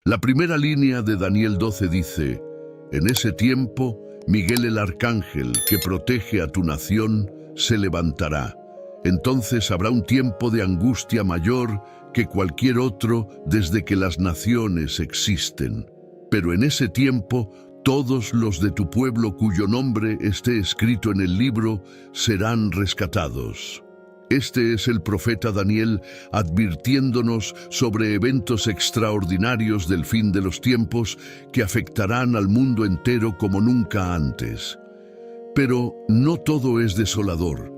La primera línea de Daniel 12 dice: en ese tiempo, Miguel el arcángel, que protege a tu nación, se levantará. Entonces habrá un tiempo de angustia mayor que cualquier otro desde que las naciones existen. Pero en ese tiempo, todos los de tu pueblo cuyo nombre esté escrito en el libro serán rescatados. Este es el profeta Daniel advirtiéndonos sobre eventos extraordinarios del fin de los tiempos que afectarán al mundo entero como nunca antes. Pero no todo es desolador,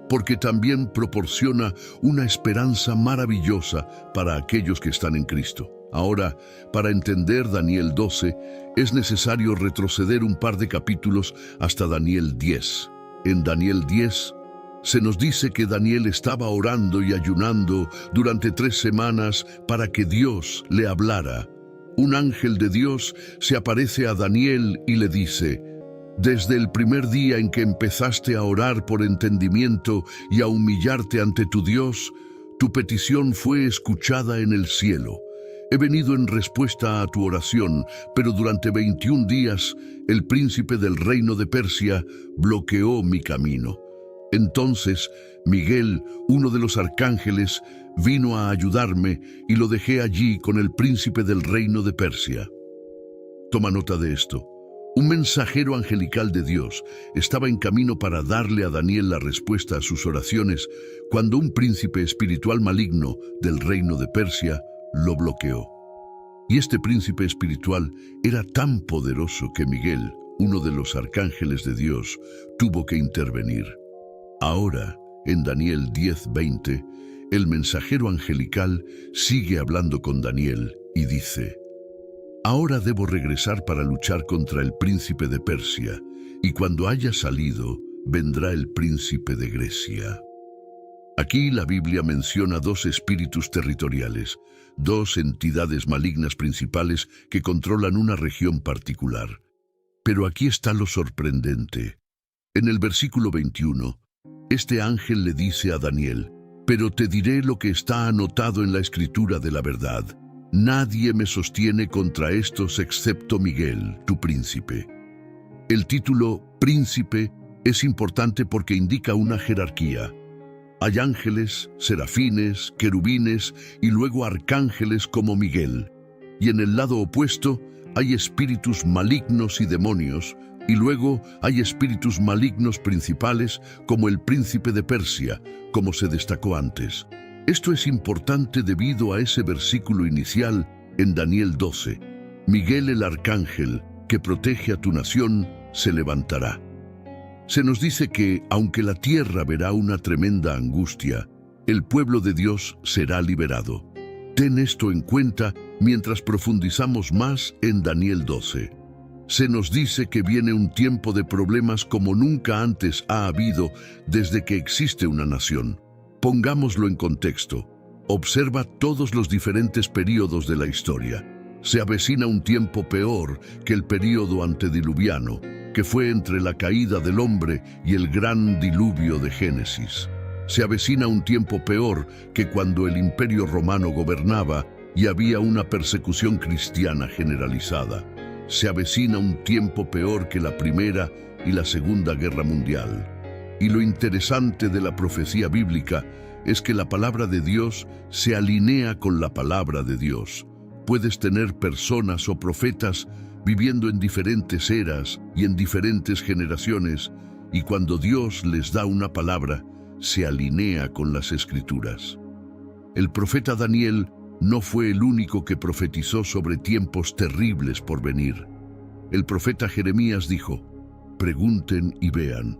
porque también proporciona una esperanza maravillosa para aquellos que están en Cristo. Ahora, para entender Daniel 12, es necesario retroceder un par de capítulos hasta Daniel 10. En Daniel 10, se nos dice que Daniel estaba orando y ayunando durante 3 semanas para que Dios le hablara. Un ángel de Dios se aparece a Daniel y le dice: desde el primer día en que empezaste a orar por entendimiento y a humillarte ante tu Dios, tu petición fue escuchada en el cielo. He venido en respuesta a tu oración, pero durante 21 días el príncipe del reino de Persia bloqueó mi camino. Entonces Miguel, uno de los arcángeles, vino a ayudarme y lo dejé allí con el príncipe del reino de Persia. Toma nota de esto. Un mensajero angelical de Dios estaba en camino para darle a Daniel la respuesta a sus oraciones cuando un príncipe espiritual maligno del reino de Persia lo bloqueó. Y este príncipe espiritual era tan poderoso que Miguel, uno de los arcángeles de Dios, tuvo que intervenir. Ahora, en Daniel 10:20, el mensajero angelical sigue hablando con Daniel y dice: ahora debo regresar para luchar contra el príncipe de Persia, y cuando haya salido, vendrá el príncipe de Grecia. Aquí la Biblia menciona 2 espíritus territoriales, 2 entidades malignas principales que controlan una región particular. Pero aquí está lo sorprendente. En el versículo 21, este ángel le dice a Daniel: pero te diré lo que está anotado en la escritura de la verdad. Nadie me sostiene contra estos excepto Miguel, tu príncipe. El título príncipe es importante porque indica una jerarquía. Hay ángeles, serafines, querubines y luego arcángeles como Miguel. Y en el lado opuesto hay espíritus malignos y demonios, y luego hay espíritus malignos principales como el príncipe de Persia, como se destacó antes. Esto es importante debido a ese versículo inicial en Daniel 12. Miguel el arcángel, que protege a tu nación, se levantará. Se nos dice que, aunque la tierra verá una tremenda angustia, el pueblo de Dios será liberado. Ten esto en cuenta mientras profundizamos más en Daniel 12. Se nos dice que viene un tiempo de problemas como nunca antes ha habido desde que existe una nación. Pongámoslo en contexto. Observa todos los diferentes períodos de la historia. Se avecina un tiempo peor que el período antediluviano, que fue entre la caída del hombre y el gran diluvio de Génesis. Se avecina un tiempo peor que cuando el Imperio Romano gobernaba y había una persecución cristiana generalizada. Se avecina un tiempo peor que la Primera y la Segunda Guerra Mundial. Y lo interesante de la profecía bíblica es que la palabra de Dios se alinea con la palabra de Dios. Puedes tener personas o profetas viviendo en diferentes eras y en diferentes generaciones, y cuando Dios les da una palabra, se alinea con las Escrituras. El profeta Daniel no fue el único que profetizó sobre tiempos terribles por venir. El profeta Jeremías dijo: pregunten y vean,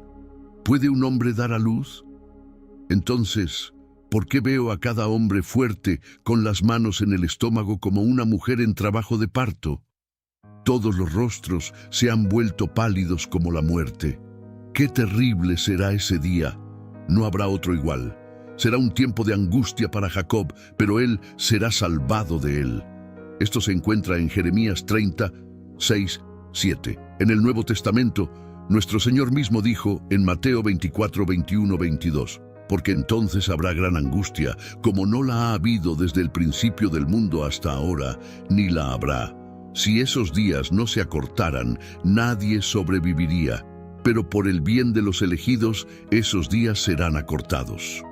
¿puede un hombre dar a luz? Entonces, ¿por qué veo a cada hombre fuerte con las manos en el estómago como una mujer en trabajo de parto? Todos los rostros se han vuelto pálidos como la muerte. ¡Qué terrible será ese día! No habrá otro igual. Será un tiempo de angustia para Jacob, pero él será salvado de él. Esto se encuentra en Jeremías 30, 6, 7. En el Nuevo Testamento, nuestro Señor mismo dijo en Mateo 24, 21, 22: porque entonces habrá gran angustia, como no la ha habido desde el principio del mundo hasta ahora, ni la habrá. Si esos días no se acortaran, nadie sobreviviría, pero por el bien de los elegidos, esos días serán acortados.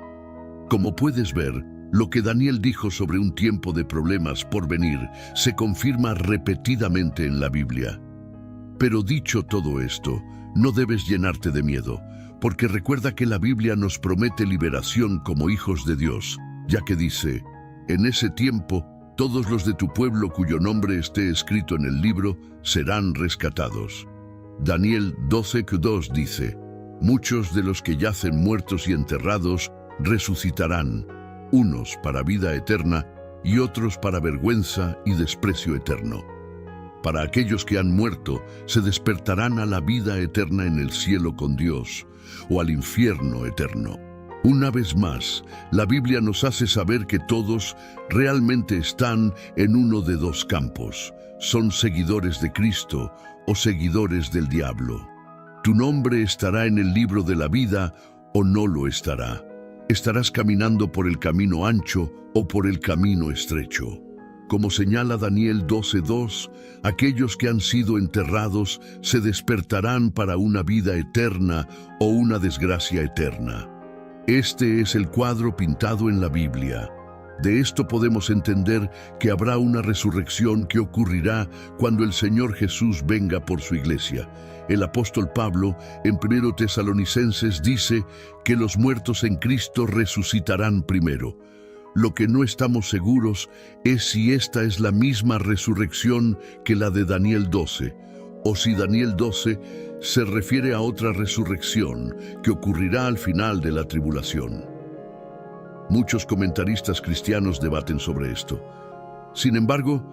Como puedes ver, lo que Daniel dijo sobre un tiempo de problemas por venir se confirma repetidamente en la Biblia. Pero dicho todo esto, no debes llenarte de miedo, porque recuerda que la Biblia nos promete liberación como hijos de Dios, ya que dice, en ese tiempo, todos los de tu pueblo cuyo nombre esté escrito en el libro serán rescatados. Daniel 12:2 dice, muchos de los que yacen muertos y enterrados resucitarán, unos para vida eterna y otros para vergüenza y desprecio eterno. Para aquellos que han muerto, se despertarán a la vida eterna en el cielo con Dios, o al infierno eterno. Una vez más, la Biblia nos hace saber que todos realmente están en uno de dos campos. Son seguidores de Cristo o seguidores del diablo. Tu nombre estará en el libro de la vida o no lo estará. Estarás caminando por el camino ancho o por el camino estrecho. Como señala Daniel 12:2, aquellos que han sido enterrados se despertarán para una vida eterna o una desgracia eterna. Este es el cuadro pintado en la Biblia. De esto podemos entender que habrá una resurrección que ocurrirá cuando el Señor Jesús venga por su iglesia. El apóstol Pablo, en 1 Tesalonicenses, dice que los muertos en Cristo resucitarán primero. Lo que no estamos seguros es si esta es la misma resurrección que la de Daniel 12, o si Daniel 12 se refiere a otra resurrección que ocurrirá al final de la tribulación. Muchos comentaristas cristianos debaten sobre esto. Sin embargo,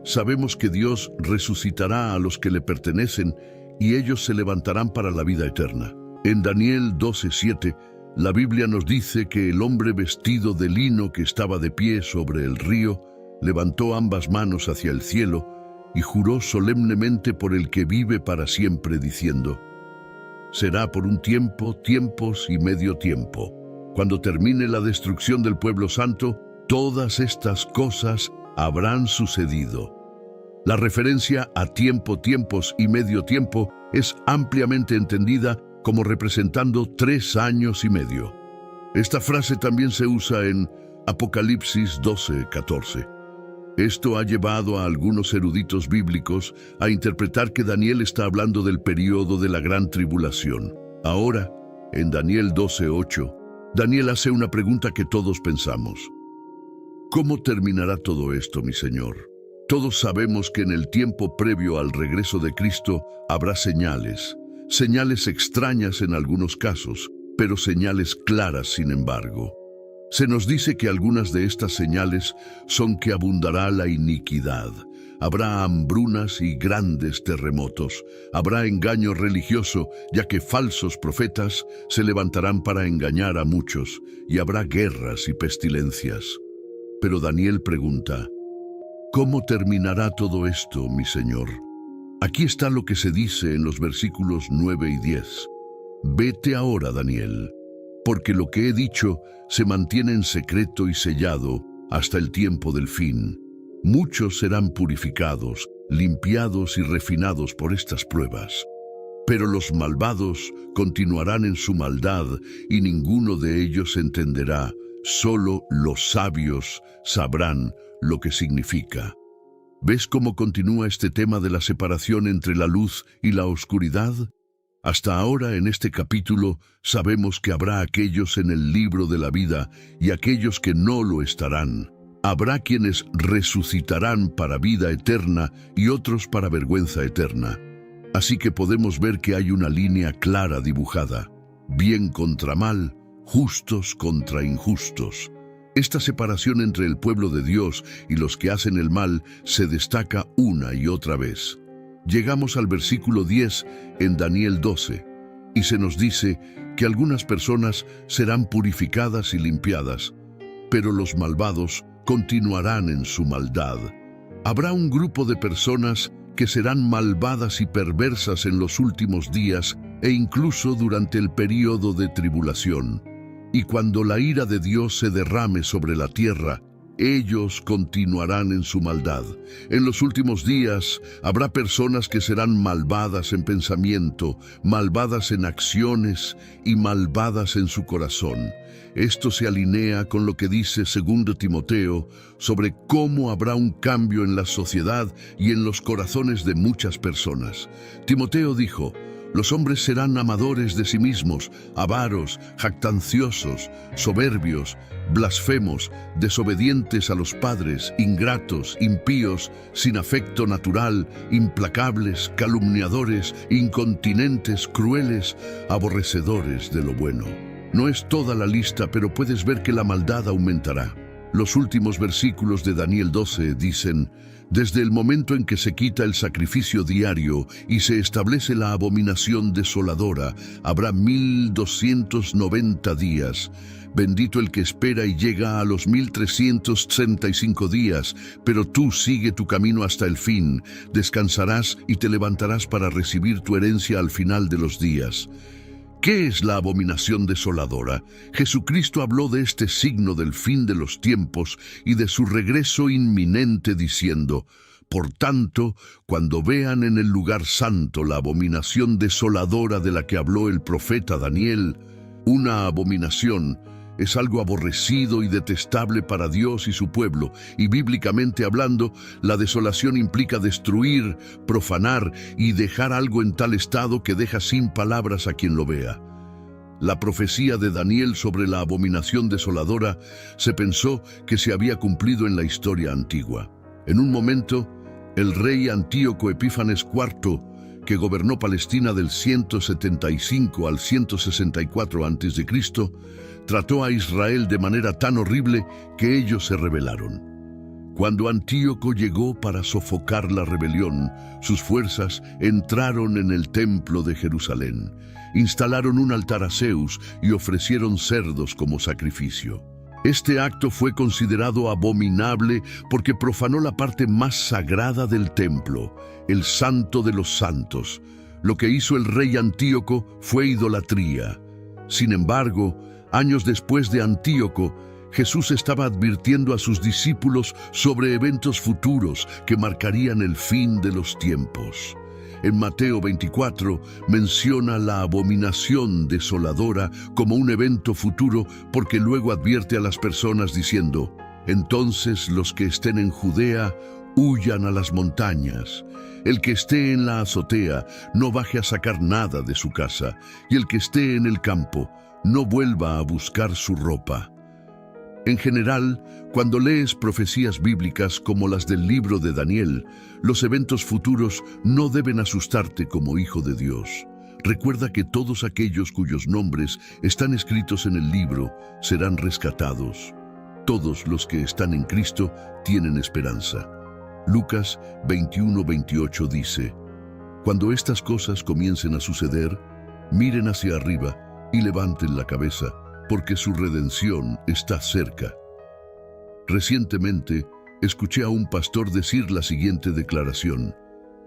sabemos que Dios resucitará a los que le pertenecen y ellos se levantarán para la vida eterna. En Daniel 12:7, la Biblia nos dice que el hombre vestido de lino que estaba de pie sobre el río levantó ambas manos hacia el cielo y juró solemnemente por el que vive para siempre, diciendo: será por un tiempo, tiempos y medio tiempo. Cuando termine la destrucción del pueblo santo, todas estas cosas habrán sucedido. La referencia a tiempo, tiempos y medio tiempo es ampliamente entendida como representando 3 años y medio. Esta frase también se usa en Apocalipsis 12:14. Esto ha llevado a algunos eruditos bíblicos a interpretar que Daniel está hablando del período de la gran tribulación. Ahora, en Daniel 12:8, Daniel hace una pregunta que todos pensamos. ¿Cómo terminará todo esto, mi Señor? Todos sabemos que en el tiempo previo al regreso de Cristo habrá señales extrañas en algunos casos, pero señales claras sin embargo. Se nos dice que algunas de estas señales son que abundará la iniquidad, habrá hambrunas y grandes terremotos, habrá engaño religioso, ya que falsos profetas se levantarán para engañar a muchos, y habrá guerras y pestilencias. Pero Daniel pregunta, ¿cómo terminará todo esto, mi Señor? Aquí está lo que se dice en los versículos 9 y 10. Vete ahora, Daniel, porque lo que he dicho se mantiene en secreto y sellado hasta el tiempo del fin. Muchos serán purificados, limpiados y refinados por estas pruebas. Pero los malvados continuarán en su maldad y ninguno de ellos entenderá. Solo los sabios sabrán lo que significa. ¿Ves cómo continúa este tema de la separación entre la luz y la oscuridad? Hasta ahora en este capítulo sabemos que habrá aquellos en el libro de la vida y aquellos que no lo estarán. Habrá quienes resucitarán para vida eterna y otros para vergüenza eterna. Así que podemos ver que hay una línea clara dibujada. Bien contra mal, justos contra injustos. Esta separación entre el pueblo de Dios y los que hacen el mal se destaca una y otra vez. Llegamos al versículo 10 en Daniel 12 y se nos dice que algunas personas serán purificadas y limpiadas, pero los malvados continuarán en su maldad. Habrá un grupo de personas que serán malvadas y perversas en los últimos días e incluso durante el período de tribulación. y cuando la ira de Dios se derrame sobre la tierra, ellos continuarán en su maldad. En los últimos días habrá personas que serán malvadas en pensamiento, malvadas en acciones y malvadas en su corazón. Esto se alinea con lo que dice 2 Timoteo sobre cómo habrá un cambio en la sociedad y en los corazones de muchas personas. Timoteo dijo: los hombres serán amadores de sí mismos, avaros, jactanciosos, soberbios, blasfemos, desobedientes a los padres, ingratos, impíos, sin afecto natural, implacables, calumniadores, incontinentes, crueles, aborrecedores de lo bueno. No es toda la lista, pero puedes ver que la maldad aumentará. Los últimos versículos de Daniel 12 dicen: desde el momento en que se quita el sacrificio diario y se establece la abominación desoladora, habrá 1290 días. Bendito el que espera y llega a los 1365 días, pero tú sigue tu camino hasta el fin. Descansarás y te levantarás para recibir tu herencia al final de los días. ¿Qué es la abominación desoladora? Jesucristo habló de este signo del fin de los tiempos y de su regreso inminente diciendo: por tanto, cuando vean en el lugar santo la abominación desoladora de la que habló el profeta Daniel, una abominación es algo aborrecido y detestable para Dios y su pueblo, y bíblicamente hablando, la desolación implica destruir, profanar y dejar algo en tal estado que deja sin palabras a quien lo vea. La profecía de Daniel sobre la abominación desoladora se pensó que se había cumplido en la historia antigua. En un momento, el rey Antíoco Epífanes IV, que gobernó Palestina del 175 al 164 a.C., trató a Israel de manera tan horrible que ellos se rebelaron. Cuando Antíoco llegó para sofocar la rebelión, sus fuerzas entraron en el templo de Jerusalén, instalaron un altar a Zeus y ofrecieron cerdos como sacrificio. Este acto fue considerado abominable porque profanó la parte más sagrada del templo, el Santo de los Santos. Lo que hizo el rey Antíoco fue idolatría. Sin embargo, años después de Antíoco, Jesús estaba advirtiendo a sus discípulos sobre eventos futuros que marcarían el fin de los tiempos. En Mateo 24 menciona la abominación desoladora como un evento futuro porque luego advierte a las personas diciendo: entonces los que estén en Judea huyan a las montañas. El que esté en la azotea no baje a sacar nada de su casa, y el que esté en el campo no vuelva a buscar su ropa. En general, cuando lees profecías bíblicas como las del libro de Daniel, los eventos futuros no deben asustarte como hijo de Dios. Recuerda que todos aquellos cuyos nombres están escritos en el libro serán rescatados. Todos los que están en Cristo tienen esperanza. Lucas 21:28 dice: cuando estas cosas comiencen a suceder, miren hacia arriba y levanten la cabeza, porque su redención está cerca. Recientemente, escuché a un pastor decir la siguiente declaración: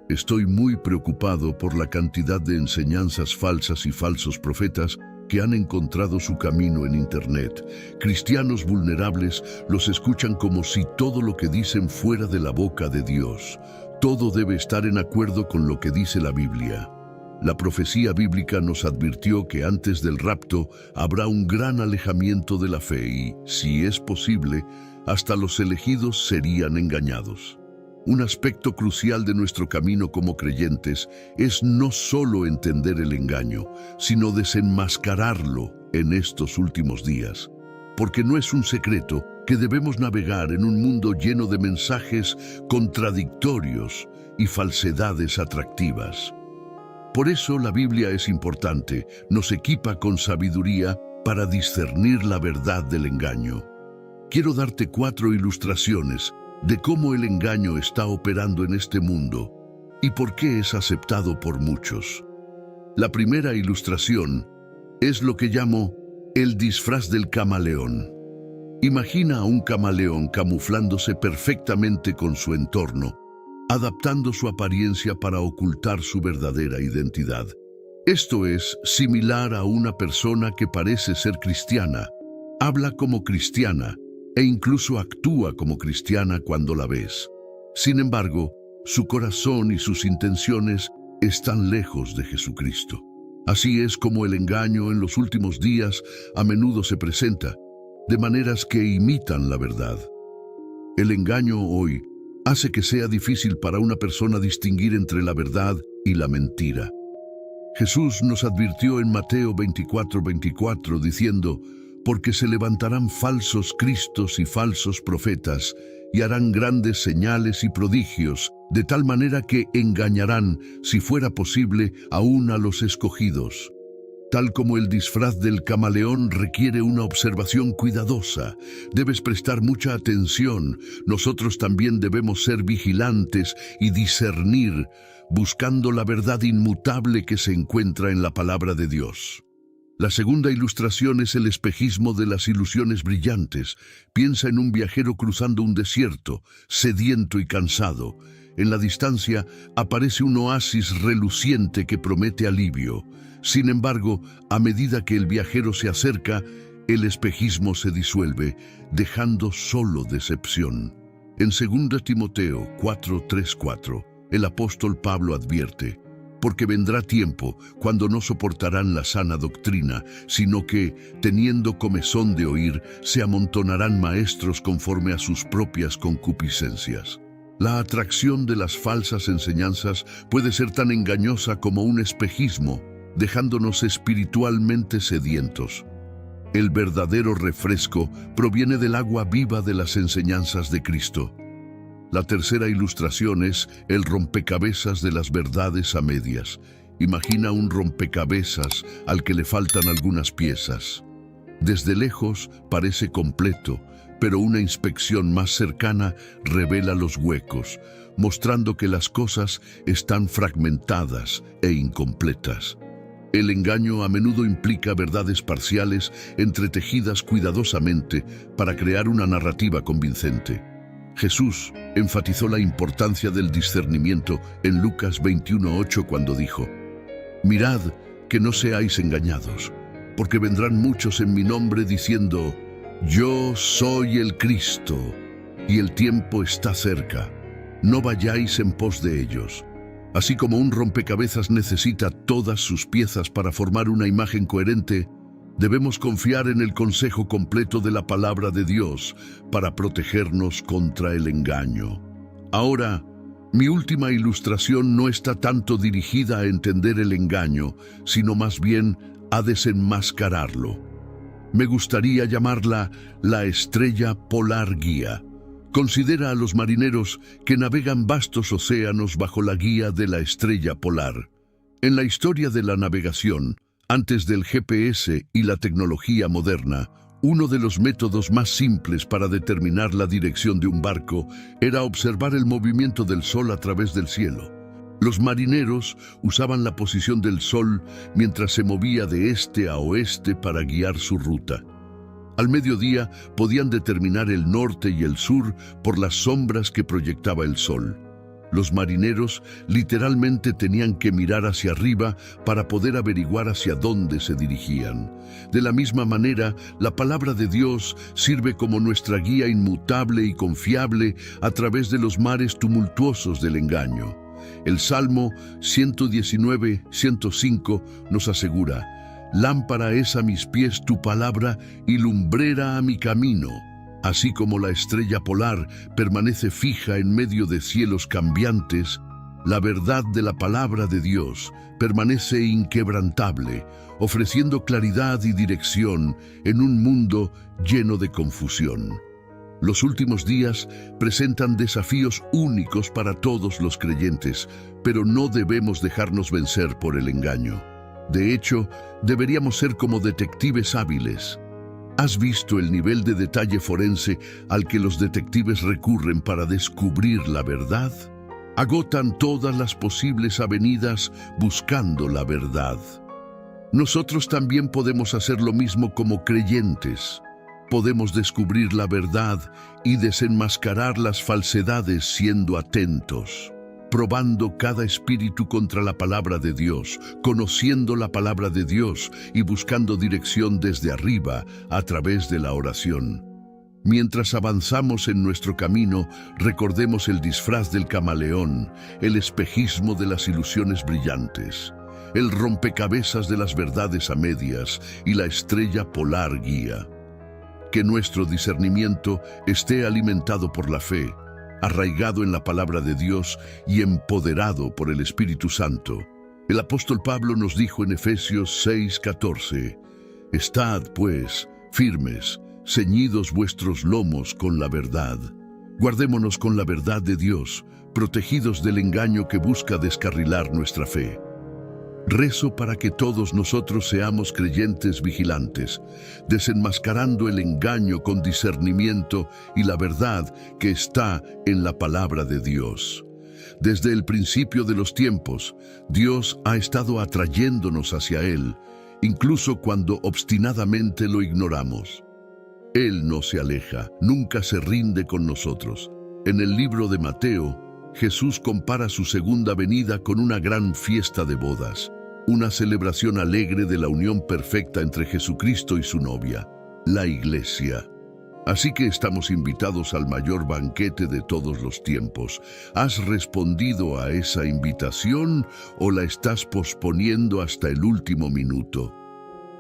estoy muy preocupado por la cantidad de enseñanzas falsas y falsos profetas que han encontrado su camino en Internet. Cristianos vulnerables los escuchan como si todo lo que dicen fuera de la boca de Dios. Todo debe estar en acuerdo con lo que dice la Biblia. La profecía bíblica nos advirtió que antes del rapto habrá un gran alejamiento de la fe y, si es posible, hasta los elegidos serían engañados. Un aspecto crucial de nuestro camino como creyentes es no solo entender el engaño, sino desenmascararlo en estos últimos días. Porque no es un secreto que debemos navegar en un mundo lleno de mensajes contradictorios y falsedades atractivas. Por eso la Biblia es importante, nos equipa con sabiduría para discernir la verdad del engaño. Quiero darte 4 ilustraciones de cómo el engaño está operando en este mundo y por qué es aceptado por muchos. La primera ilustración es lo que llamo el disfraz del camaleón. Imagina a un camaleón camuflándose perfectamente con su entorno, adaptando su apariencia para ocultar su verdadera identidad. Esto es similar a una persona que parece ser cristiana, habla como cristiana e incluso actúa como cristiana cuando la ves. Sin embargo, su corazón y sus intenciones están lejos de Jesucristo. Así es como el engaño en los últimos días a menudo se presenta, de maneras que imitan la verdad. El engaño hoy hace que sea difícil para una persona distinguir entre la verdad y la mentira. Jesús nos advirtió en Mateo 24:24 diciendo: porque se levantarán falsos cristos y falsos profetas, y harán grandes señales y prodigios, de tal manera que engañarán, si fuera posible, aún a los escogidos. Tal como el disfraz del camaleón requiere una observación cuidadosa, debes prestar mucha atención. Nosotros también debemos ser vigilantes y discernir, buscando la verdad inmutable que se encuentra en la palabra de Dios. La segunda ilustración es el espejismo de las ilusiones brillantes. Piensa en un viajero cruzando un desierto, sediento y cansado. En la distancia aparece un oasis reluciente que promete alivio. Sin embargo, a medida que el viajero se acerca, el espejismo se disuelve, dejando solo decepción. En 2 Timoteo 4:3-4, el apóstol Pablo advierte: porque vendrá tiempo cuando no soportarán la sana doctrina, sino que, teniendo comezón de oír, se amontonarán maestros conforme a sus propias concupiscencias. La atracción de las falsas enseñanzas puede ser tan engañosa como un espejismo, dejándonos espiritualmente sedientos. El verdadero refresco proviene del agua viva de las enseñanzas de Cristo. La tercera ilustración es el rompecabezas de las verdades a medias. Imagina un rompecabezas al que le faltan algunas piezas. Desde lejos parece completo, pero una inspección más cercana revela los huecos, mostrando que las cosas están fragmentadas e incompletas. El engaño a menudo implica verdades parciales entretejidas cuidadosamente para crear una narrativa convincente. Jesús enfatizó la importancia del discernimiento en Lucas 21:8 cuando dijo: mirad que no seáis engañados, porque vendrán muchos en mi nombre diciendo: yo soy el Cristo, y el tiempo está cerca. No vayáis en pos de ellos. Así como un rompecabezas necesita todas sus piezas para formar una imagen coherente, debemos confiar en el consejo completo de la palabra de Dios para protegernos contra el engaño. Ahora, mi última ilustración no está tanto dirigida a entender el engaño, sino más bien a desenmascararlo. Me gustaría llamarla la estrella polar guía. Considera a los marineros que navegan vastos océanos bajo la guía de la estrella polar. En la historia de la navegación, antes del GPS y la tecnología moderna, uno de los métodos más simples para determinar la dirección de un barco era observar el movimiento del sol a través del cielo. Los marineros usaban la posición del sol mientras se movía de este a oeste para guiar su ruta. Al mediodía podían determinar el norte y el sur por las sombras que proyectaba el sol. Los marineros literalmente tenían que mirar hacia arriba para poder averiguar hacia dónde se dirigían. De la misma manera, la palabra de Dios sirve como nuestra guía inmutable y confiable a través de los mares tumultuosos del engaño. El Salmo 119:105 nos asegura: lámpara es a mis pies tu palabra y lumbrera a mi camino. Así como la estrella polar permanece fija en medio de cielos cambiantes, la verdad de la palabra de Dios permanece inquebrantable, ofreciendo claridad y dirección en un mundo lleno de confusión. Los últimos días presentan desafíos únicos para todos los creyentes, pero no debemos dejarnos vencer por el engaño. De hecho, deberíamos ser como detectives hábiles. ¿Has visto el nivel de detalle forense al que los detectives recurren para descubrir la verdad? Agotan todas las posibles avenidas buscando la verdad. Nosotros también podemos hacer lo mismo como creyentes. Podemos descubrir la verdad y desenmascarar las falsedades siendo atentos. probando cada espíritu contra la palabra de Dios, conociendo la palabra de Dios y buscando dirección desde arriba a través de la oración. Mientras avanzamos en nuestro camino, recordemos el disfraz del camaleón, el espejismo de las ilusiones brillantes, el rompecabezas de las verdades a medias y la estrella polar guía. Que nuestro discernimiento esté alimentado por la fe, arraigado en la palabra de Dios y empoderado por el Espíritu Santo. El apóstol Pablo nos dijo en Efesios 6:14, «Estad, pues, firmes, ceñidos vuestros lomos con la verdad». Guardémonos con la verdad de Dios, protegidos del engaño que busca descarrilar nuestra fe. Rezo para que todos nosotros seamos creyentes vigilantes, desenmascarando el engaño con discernimiento y la verdad que está en la palabra de Dios. Desde el principio de los tiempos, Dios ha estado atrayéndonos hacia Él, incluso cuando obstinadamente lo ignoramos. Él no se aleja, nunca se rinde con nosotros. En el libro de Mateo, Jesús compara su segunda venida con una gran fiesta de bodas, una celebración alegre de la unión perfecta entre Jesucristo y su novia, la Iglesia. Así que estamos invitados al mayor banquete de todos los tiempos. ¿Has respondido a esa invitación o la estás posponiendo hasta el último minuto?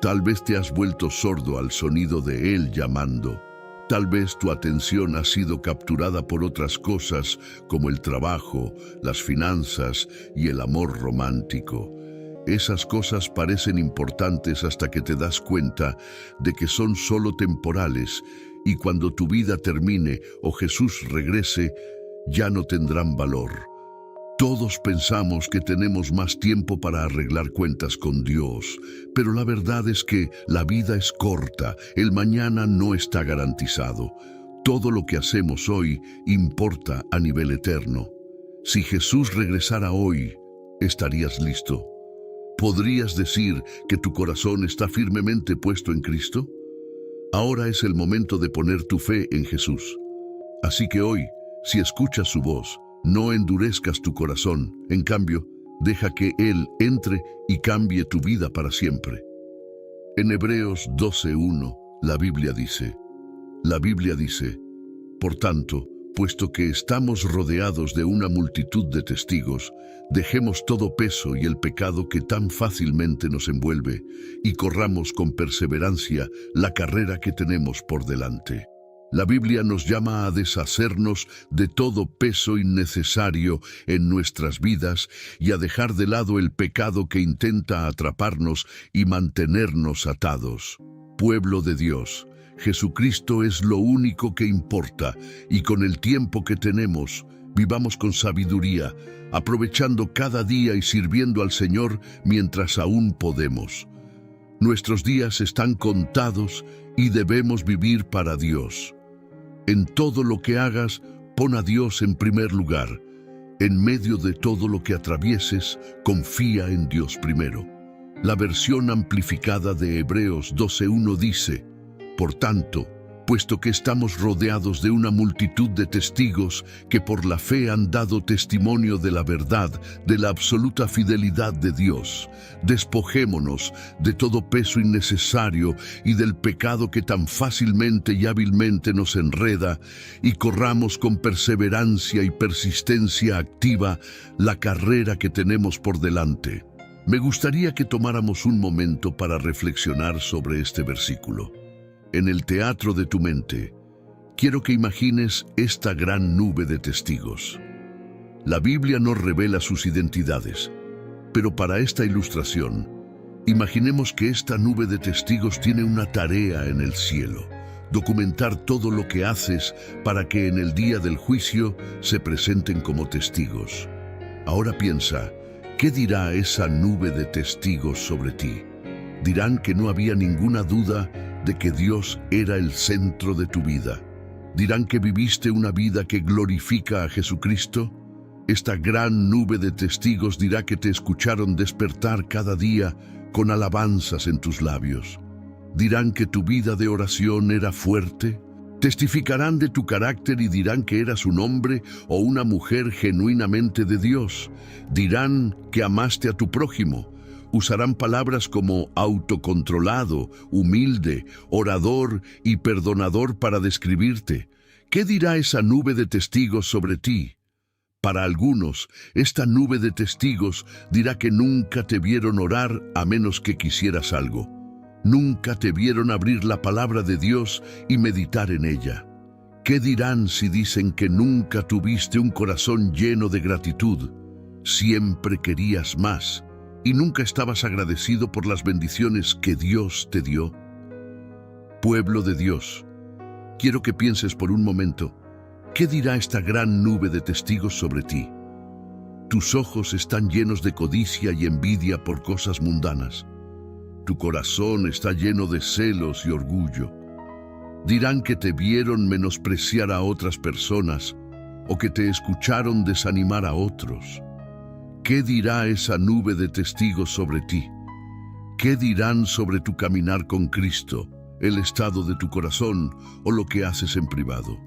Tal vez te has vuelto sordo al sonido de Él llamando. Tal vez tu atención ha sido capturada por otras cosas como el trabajo, las finanzas y el amor romántico. Esas cosas parecen importantes hasta que te das cuenta de que son solo temporales y cuando tu vida termine o Jesús regrese, ya no tendrán valor. Todos pensamos que tenemos más tiempo para arreglar cuentas con Dios, pero la verdad es que la vida es corta, el mañana no está garantizado. Todo lo que hacemos hoy importa a nivel eterno. Si Jesús regresara hoy, ¿estarías listo? ¿Podrías decir que tu corazón está firmemente puesto en Cristo? Ahora es el momento de poner tu fe en Jesús. Así que hoy, si escuchas su voz, no endurezcas tu corazón. En cambio, deja que Él entre y cambie tu vida para siempre. En Hebreos 12:1, la Biblia dice, «Por tanto, puesto que estamos rodeados de una multitud de testigos, dejemos todo peso y el pecado que tan fácilmente nos envuelve y corramos con perseverancia la carrera que tenemos por delante». La Biblia nos llama a deshacernos de todo peso innecesario en nuestras vidas y a dejar de lado el pecado que intenta atraparnos y mantenernos atados. Pueblo de Dios, Jesucristo es lo único que importa y con el tiempo que tenemos, vivamos con sabiduría, aprovechando cada día y sirviendo al Señor mientras aún podemos. Nuestros días están contados y debemos vivir para Dios. En todo lo que hagas, pon a Dios en primer lugar. En medio de todo lo que atravieses, confía en Dios primero. La versión amplificada de Hebreos 12:1 dice, «Por tanto, puesto que estamos rodeados de una multitud de testigos que por la fe han dado testimonio de la verdad, de la absoluta fidelidad de Dios, despojémonos de todo peso innecesario y del pecado que tan fácilmente y hábilmente nos enreda, y corramos con perseverancia y persistencia activa la carrera que tenemos por delante». Me gustaría que tomáramos un momento para reflexionar sobre este versículo. En el teatro de tu mente, quiero que imagines esta gran nube de testigos. La Biblia no revela sus identidades, pero para esta ilustración, imaginemos que esta nube de testigos tiene una tarea en el cielo: documentar todo lo que haces para que en el día del juicio se presenten como testigos. Ahora piensa, ¿qué dirá esa nube de testigos sobre ti? Dirán que no había ninguna duda de que Dios era el centro de tu vida. Dirán que viviste una vida que glorifica a Jesucristo. Esta gran nube de testigos dirá que te escucharon despertar cada día con alabanzas en tus labios. Dirán que tu vida de oración era fuerte, Testificarán de tu carácter y dirán que eras un hombre o una mujer genuinamente de Dios. Dirán que amaste a tu prójimo. Usarán palabras como autocontrolado, humilde, orador y perdonador para describirte. ¿Qué dirá esa nube de testigos sobre ti? Para algunos, esta nube de testigos dirá que nunca te vieron orar a menos que quisieras algo. Nunca te vieron abrir la palabra de Dios y meditar en ella. ¿Qué dirán si dicen que nunca tuviste un corazón lleno de gratitud? Siempre querías más y nunca estabas agradecido por las bendiciones que Dios te dio. Pueblo de Dios, quiero que pienses por un momento, ¿qué dirá esta gran nube de testigos sobre ti? Tus ojos están llenos de codicia y envidia por cosas mundanas. Tu corazón está lleno de celos y orgullo. Dirán que te vieron menospreciar a otras personas o que te escucharon desanimar a otros. ¿Qué dirá esa nube de testigos sobre ti? ¿Qué dirán sobre tu caminar con Cristo, el estado de tu corazón o lo que haces en privado?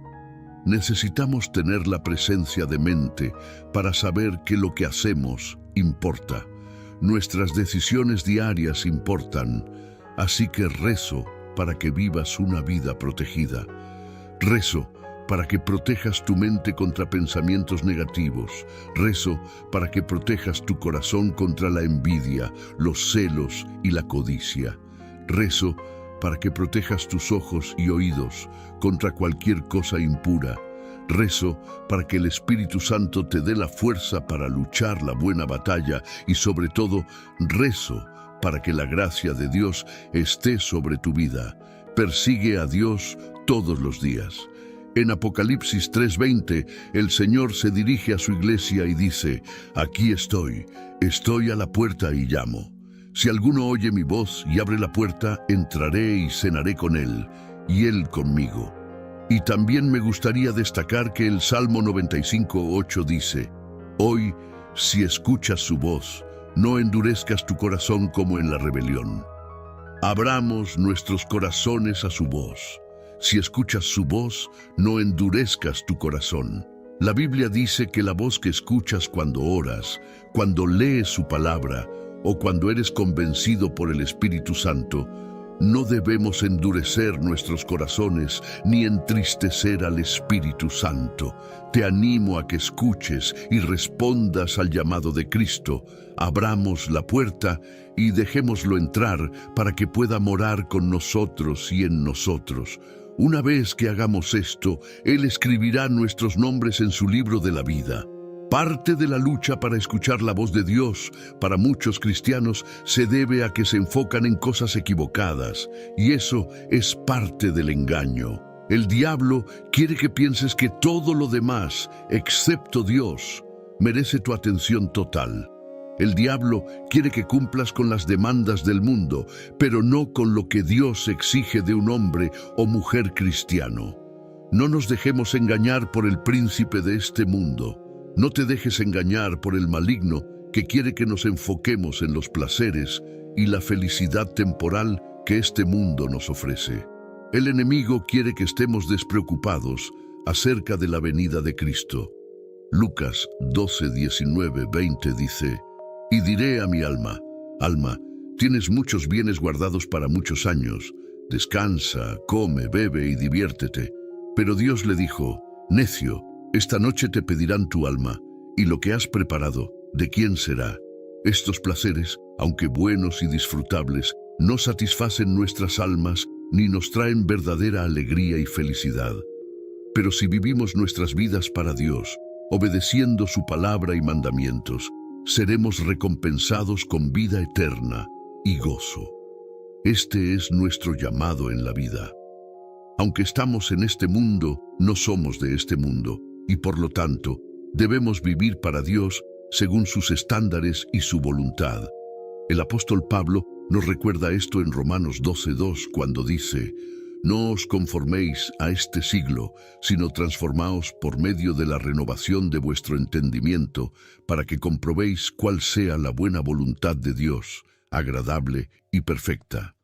Necesitamos tener la presencia de mente para saber que lo que hacemos importa. Nuestras decisiones diarias importan, así que rezo para que vivas una vida protegida. Rezo para que protejas tu mente contra pensamientos negativos. Rezo para que protejas tu corazón contra la envidia, los celos y la codicia. Rezo para que protejas tus ojos y oídos contra cualquier cosa impura. Rezo para que el Espíritu Santo te dé la fuerza para luchar la buena batalla y sobre todo, rezo para que la gracia de Dios esté sobre tu vida. Persigue a Dios todos los días. En Apocalipsis 3:20, el Señor se dirige a su iglesia y dice: Aquí estoy a la puerta y llamo. Si alguno oye mi voz y abre la puerta, entraré y cenaré con él, y él conmigo. Y también me gustaría destacar que el Salmo 95:8 dice: Hoy, si escuchas su voz, no endurezcas tu corazón como en la rebelión. Abramos nuestros corazones a su voz. Si escuchas su voz, no endurezcas tu corazón. La Biblia dice que la voz que escuchas cuando oras, cuando lees su palabra o cuando eres convencido por el Espíritu Santo, no debemos endurecer nuestros corazones ni entristecer al Espíritu Santo. Te animo a que escuches y respondas al llamado de Cristo. Abramos la puerta y dejémoslo entrar para que pueda morar con nosotros y en nosotros. Una vez que hagamos esto, Él escribirá nuestros nombres en su libro de la vida. Parte de la lucha para escuchar la voz de Dios para muchos cristianos se debe a que se enfocan en cosas equivocadas, y eso es parte del engaño. El diablo quiere que pienses que todo lo demás, excepto Dios, merece tu atención total. El diablo quiere que cumplas con las demandas del mundo, pero no con lo que Dios exige de un hombre o mujer cristiano. No nos dejemos engañar por el príncipe de este mundo. No te dejes engañar por el maligno que quiere que nos enfoquemos en los placeres y la felicidad temporal que este mundo nos ofrece. El enemigo quiere que estemos despreocupados acerca de la venida de Cristo. Lucas 12:19-20 dice: Y diré a mi alma: Alma, tienes muchos bienes guardados para muchos años. Descansa, come, bebe y diviértete. Pero Dios le dijo: Necio, esta noche te pedirán tu alma, y lo que has preparado, ¿de quién será? Estos placeres, aunque buenos y disfrutables, no satisfacen nuestras almas ni nos traen verdadera alegría y felicidad. Pero si vivimos nuestras vidas para Dios, obedeciendo su palabra y mandamientos, seremos recompensados con vida eterna y gozo. Este es nuestro llamado en la vida. Aunque estamos en este mundo, no somos de este mundo, y por lo tanto, debemos vivir para Dios según sus estándares y su voluntad. El apóstol Pablo nos recuerda esto en Romanos 12:2 cuando dice: No os conforméis a este siglo, sino transformaos por medio de la renovación de vuestro entendimiento, para que comprobéis cuál sea la buena voluntad de Dios, agradable y perfecta.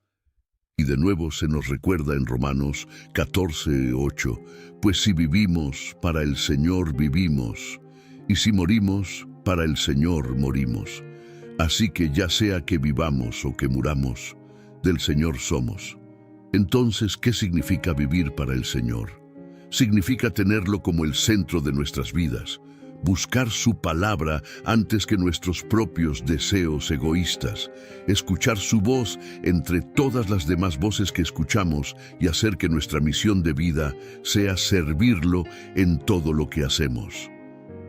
Y de nuevo se nos recuerda en Romanos 14:8, pues si vivimos, para el Señor vivimos, y si morimos, para el Señor morimos. Así que ya sea que vivamos o que muramos, del Señor somos. Entonces, ¿qué significa vivir para el Señor? Significa tenerlo como el centro de nuestras vidas, buscar su palabra antes que nuestros propios deseos egoístas, escuchar su voz entre todas las demás voces que escuchamos y hacer que nuestra misión de vida sea servirlo en todo lo que hacemos.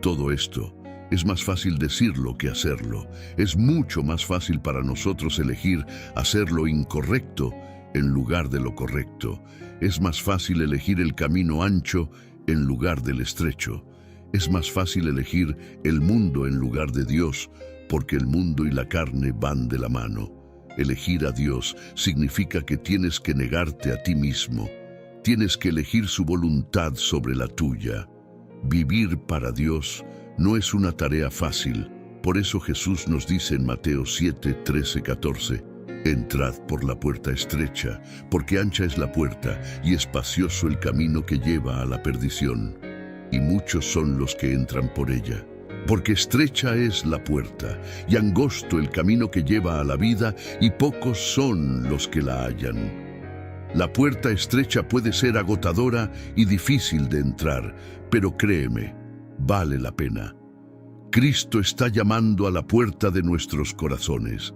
Todo esto es más fácil decirlo que hacerlo. Es mucho más fácil para nosotros elegir hacer lo incorrecto en lugar de lo correcto. Es más fácil elegir el camino ancho en lugar del estrecho. Es más fácil elegir el mundo en lugar de Dios, porque el mundo y la carne van de la mano. Elegir a Dios significa que tienes que negarte a ti mismo. Tienes que elegir su voluntad sobre la tuya. Vivir para Dios no es una tarea fácil. Por eso Jesús nos dice en Mateo 7:13-14, entrad por la puerta estrecha, porque ancha es la puerta y espacioso el camino que lleva a la perdición, y muchos son los que entran por ella. Porque estrecha es la puerta y angosto el camino que lleva a la vida, y pocos son los que la hallan. La puerta estrecha puede ser agotadora y difícil de entrar, pero créeme, vale la pena. Cristo está llamando a la puerta de nuestros corazones.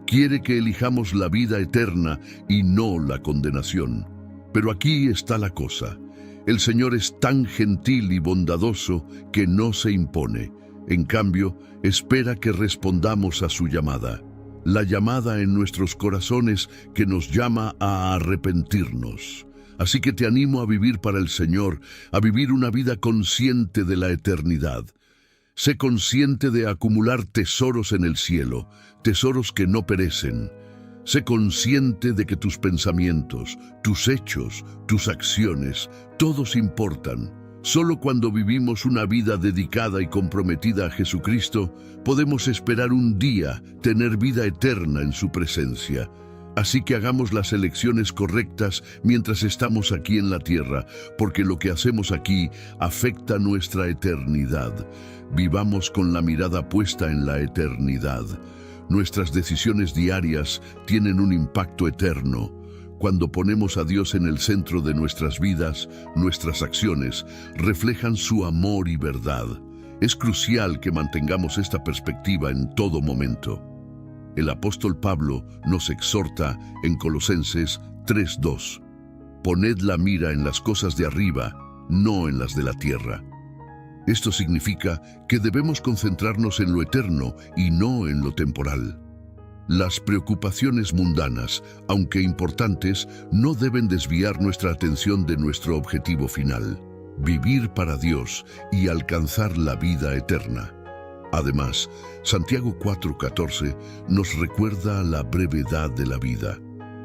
Quiere que elijamos la vida eterna y no la condenación. Pero aquí está la cosa. El Señor es tan gentil y bondadoso que no se impone. En cambio, espera que respondamos a su llamada. La llamada en nuestros corazones que nos llama a arrepentirnos. Así que te animo a vivir para el Señor, a vivir una vida consciente de la eternidad. Sé consciente de acumular tesoros en el cielo, tesoros que no perecen. Sé consciente de que tus pensamientos, tus hechos, tus acciones, todos importan. Solo cuando vivimos una vida dedicada y comprometida a Jesucristo, podemos esperar un día tener vida eterna en su presencia. Así que hagamos las elecciones correctas mientras estamos aquí en la tierra, porque lo que hacemos aquí afecta nuestra eternidad. Vivamos con la mirada puesta en la eternidad. Nuestras decisiones diarias tienen un impacto eterno. Cuando ponemos a Dios en el centro de nuestras vidas, nuestras acciones reflejan su amor y verdad. Es crucial que mantengamos esta perspectiva en todo momento. El apóstol Pablo nos exhorta en Colosenses 3:2. Poned la mira en las cosas de arriba, no en las de la tierra. Esto significa que debemos concentrarnos en lo eterno y no en lo temporal. Las preocupaciones mundanas, aunque importantes, no deben desviar nuestra atención de nuestro objetivo final: vivir para Dios y alcanzar la vida eterna. Además, Santiago 4:14 nos recuerda la brevedad de la vida.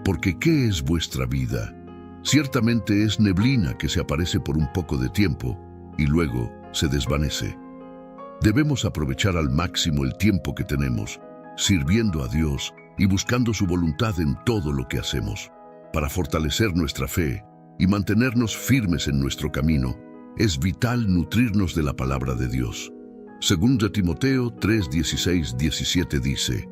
Porque ¿qué es vuestra vida? Ciertamente es neblina que se aparece por un poco de tiempo y luego se desvanece. Debemos aprovechar al máximo el tiempo que tenemos, sirviendo a Dios y buscando su voluntad en todo lo que hacemos. Para fortalecer nuestra fe y mantenernos firmes en nuestro camino, es vital nutrirnos de la palabra de Dios. 2 Timoteo 3:16-17 dice: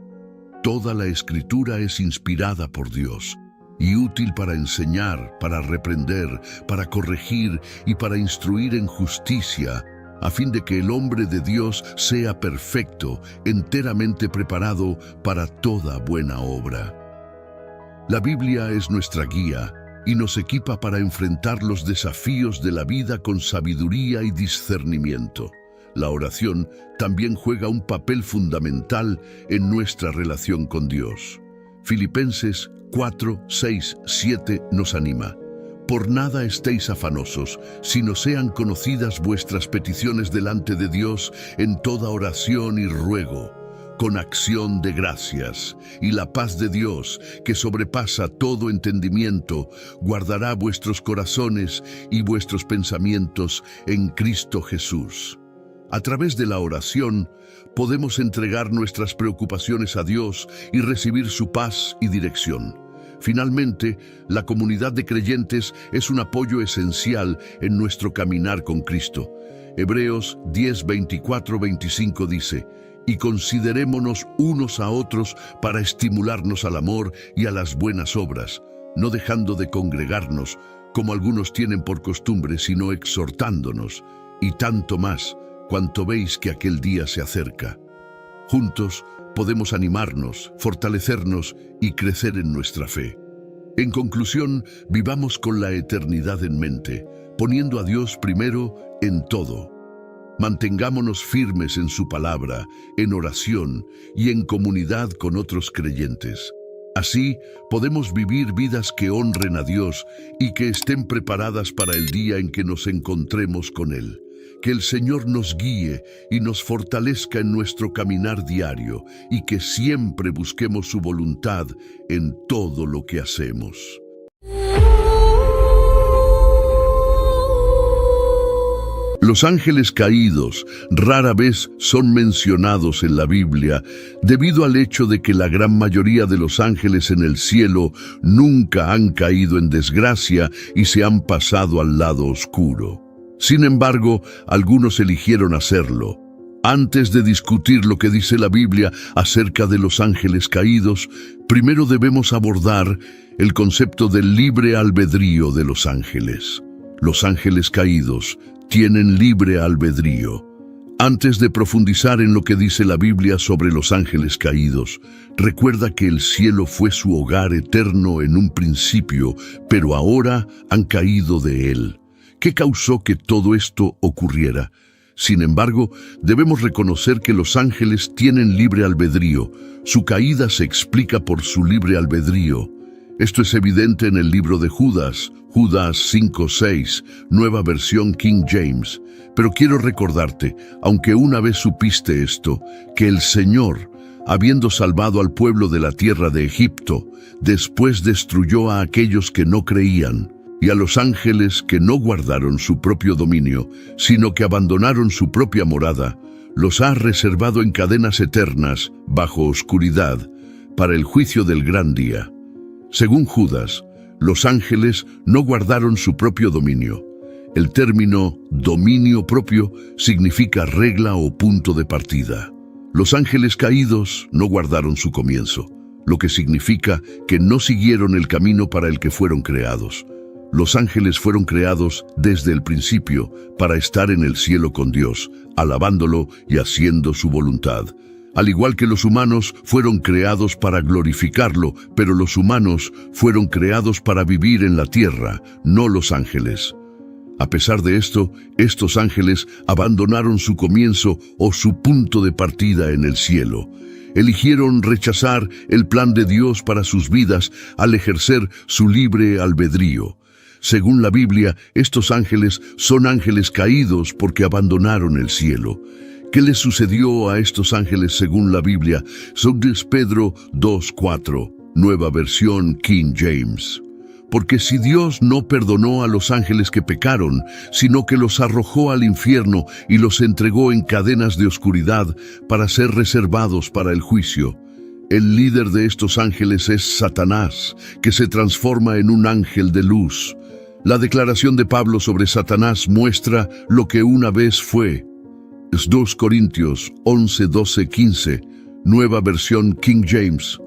Toda la Escritura es inspirada por Dios y útil para enseñar, para reprender, para corregir y para instruir en justicia, a fin de que el hombre de Dios sea perfecto, enteramente preparado para toda buena obra. La Biblia es nuestra guía y nos equipa para enfrentar los desafíos de la vida con sabiduría y discernimiento. La oración también juega un papel fundamental en nuestra relación con Dios. Filipenses 4:6-7 nos anima: Por nada estéis afanosos, sino sean conocidas vuestras peticiones delante de Dios en toda oración y ruego, con acción de gracias, y la paz de Dios, que sobrepasa todo entendimiento, guardará vuestros corazones y vuestros pensamientos en Cristo Jesús. A través de la oración, podemos entregar nuestras preocupaciones a Dios y recibir su paz y dirección. Finalmente, la comunidad de creyentes es un apoyo esencial en nuestro caminar con Cristo. Hebreos 10, 24, 25 dice: y considerémonos unos a otros para estimularnos al amor y a las buenas obras, no dejando de congregarnos, como algunos tienen por costumbre, sino exhortándonos, y tanto más, cuanto veis que aquel día se acerca. Juntos podemos animarnos, fortalecernos y crecer en nuestra fe. En conclusión, vivamos con la eternidad en mente, poniendo a Dios primero en todo. Mantengámonos firmes en su palabra, en oración y en comunidad con otros creyentes. Así podemos vivir vidas que honren a Dios y que estén preparadas para el día en que nos encontremos con Él. Que el Señor nos guíe y nos fortalezca en nuestro caminar diario y que siempre busquemos su voluntad en todo lo que hacemos. Los ángeles caídos rara vez son mencionados en la Biblia debido al hecho de que la gran mayoría de los ángeles en el cielo nunca han caído en desgracia y se han pasado al lado oscuro. Sin embargo, algunos eligieron hacerlo. Antes de discutir lo que dice la Biblia acerca de los ángeles caídos, primero debemos abordar el concepto del libre albedrío de los ángeles. Los ángeles caídos tienen libre albedrío. Antes de profundizar en lo que dice la Biblia sobre los ángeles caídos, recuerda que el cielo fue su hogar eterno en un principio, pero ahora han caído de él. ¿Qué causó que todo esto ocurriera? Sin embargo, debemos reconocer que los ángeles tienen libre albedrío. Su caída se explica por su libre albedrío. Esto es evidente en el libro de Judas 5:6, nueva versión King James. Pero quiero recordarte, aunque una vez supiste esto, que el Señor, habiendo salvado al pueblo de la tierra de Egipto, después destruyó a aquellos que no creían, y a los ángeles que no guardaron su propio dominio, sino que abandonaron su propia morada, los ha reservado en cadenas eternas, bajo oscuridad, para el juicio del gran día. Según Judas, los ángeles no guardaron su propio dominio. El término dominio propio significa regla o punto de partida. Los ángeles caídos no guardaron su comienzo, lo que significa que no siguieron el camino para el que fueron creados. Los ángeles fueron creados desde el principio para estar en el cielo con Dios, alabándolo y haciendo su voluntad. Al igual que los humanos fueron creados para glorificarlo, pero los humanos fueron creados para vivir en la tierra, no los ángeles. A pesar de esto, estos ángeles abandonaron su comienzo o su punto de partida en el cielo. Eligieron rechazar el plan de Dios para sus vidas al ejercer su libre albedrío. Según la Biblia, estos ángeles son ángeles caídos porque abandonaron el cielo. ¿Qué les sucedió a estos ángeles según la Biblia? Según Pedro 2:4, nueva versión King James. Porque si Dios no perdonó a los ángeles que pecaron, sino que los arrojó al infierno y los entregó en cadenas de oscuridad para ser reservados para el juicio. El líder de estos ángeles es Satanás, que se transforma en un ángel de luz. La declaración de Pablo sobre Satanás muestra lo que una vez fue. Es 2 Corintios 11, 12, 15, nueva versión King James.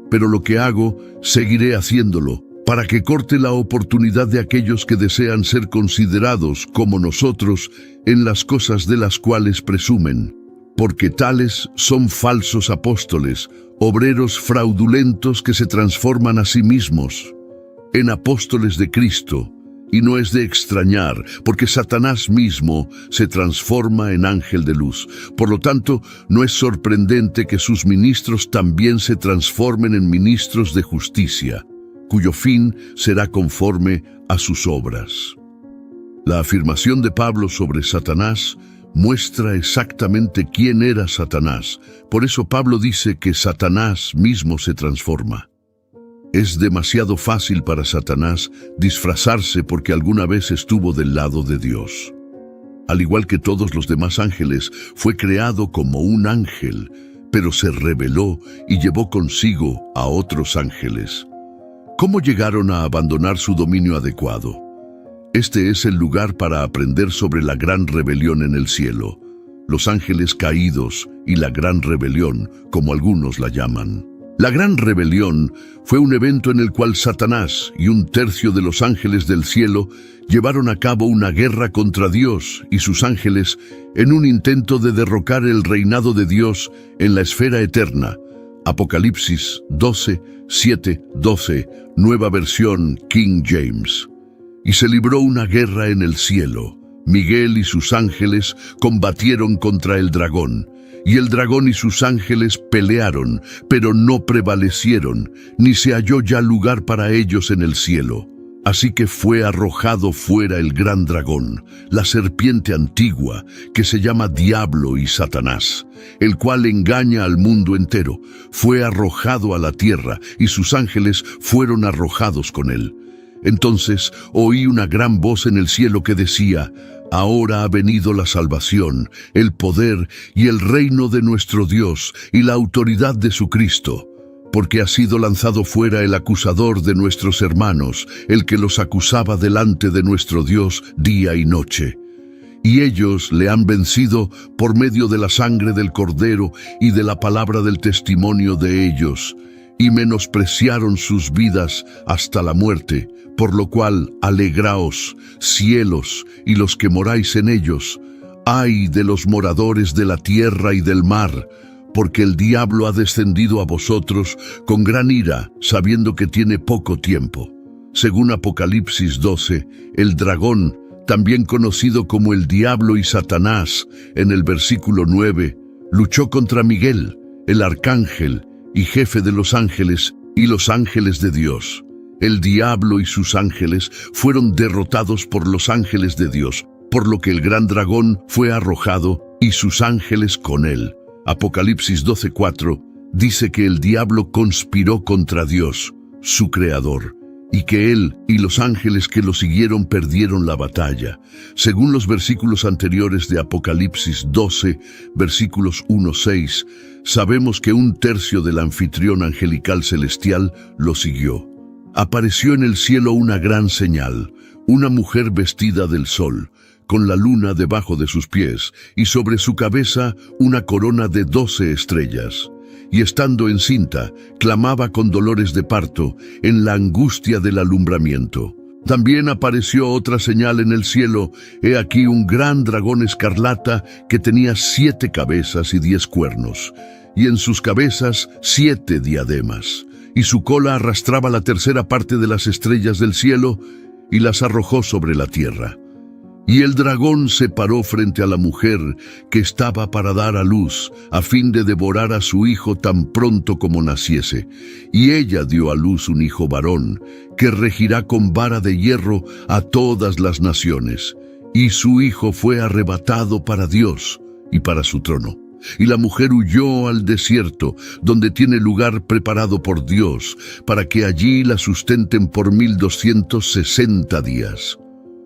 Pero lo que hago, seguiré haciéndolo, para que corte la oportunidad de aquellos que desean ser considerados como nosotros en las cosas de las cuales presumen. Porque tales son falsos apóstoles, obreros fraudulentos que se transforman a sí mismos en apóstoles de Cristo. Y no es de extrañar, porque Satanás mismo se transforma en ángel de luz. Por lo tanto, no es sorprendente que sus ministros también se transformen en ministros de justicia, cuyo fin será conforme a sus obras. La afirmación de Pablo sobre Satanás muestra exactamente quién era Satanás. Por eso Pablo dice que Satanás mismo se transforma. Es demasiado fácil para Satanás disfrazarse porque alguna vez estuvo del lado de Dios. Al igual que todos los demás ángeles, fue creado como un ángel, pero se rebeló y llevó consigo a otros ángeles. ¿Cómo llegaron a abandonar su dominio adecuado? Este es el lugar para aprender sobre la gran rebelión en el cielo, los ángeles caídos y la gran rebelión, como algunos la llaman. La gran rebelión fue un evento en el cual Satanás y un tercio de los ángeles del cielo llevaron a cabo una guerra contra Dios y sus ángeles en un intento de derrocar el reinado de Dios en la esfera eterna. Apocalipsis 12, 7, 12, nueva versión King James. Y se libró una guerra en el cielo. Miguel y sus ángeles combatieron contra el dragón. Y el dragón y sus ángeles pelearon, pero no prevalecieron, ni se halló ya lugar para ellos en el cielo. Así que fue arrojado fuera el gran dragón, la serpiente antigua, que se llama Diablo y Satanás, el cual engaña al mundo entero. Fue arrojado a la tierra, y sus ángeles fueron arrojados con él. Entonces oí una gran voz en el cielo que decía: Ahora ha venido la salvación, el poder y el reino de nuestro Dios y la autoridad de su Cristo, porque ha sido lanzado fuera el acusador de nuestros hermanos, el que los acusaba delante de nuestro Dios día y noche. Y ellos le han vencido por medio de la sangre del Cordero y de la palabra del testimonio de ellos, y menospreciaron sus vidas hasta la muerte. Por lo cual, alegraos, cielos, y los que moráis en ellos. Ay de los moradores de la tierra y del mar, porque el diablo ha descendido a vosotros con gran ira, sabiendo que tiene poco tiempo. Según Apocalipsis 12, el dragón, también conocido como el diablo y Satanás, en el versículo 9, luchó contra Miguel, el arcángel y jefe de los ángeles y los ángeles de Dios. El diablo y sus ángeles fueron derrotados por los ángeles de Dios, por lo que el gran dragón fue arrojado y sus ángeles con él. Apocalipsis 12:4 dice que el diablo conspiró contra Dios, su creador, y que él y los ángeles que lo siguieron perdieron la batalla. Según los versículos anteriores de Apocalipsis 12, versículos 1-6, sabemos que un tercio del anfitrión angelical celestial lo siguió. Apareció en el cielo una gran señal, una mujer vestida del sol, con la luna debajo de sus pies, y sobre su cabeza una corona de 12 estrellas. Y estando encinta, clamaba con dolores de parto, en la angustia del alumbramiento. También apareció otra señal en el cielo, he aquí un gran dragón escarlata que tenía 7 cabezas y 10 cuernos, y en sus cabezas 7 diademas. Y su cola arrastraba la tercera parte de las estrellas del cielo y las arrojó sobre la tierra. Y el dragón se paró frente a la mujer que estaba para dar a luz, a fin de devorar a su hijo tan pronto como naciese. Y ella dio a luz un hijo varón, que regirá con vara de hierro a todas las naciones. Y su hijo fue arrebatado para Dios y para su trono. Y la mujer huyó al desierto, donde tiene lugar preparado por Dios, para que allí la sustenten por 1260 días.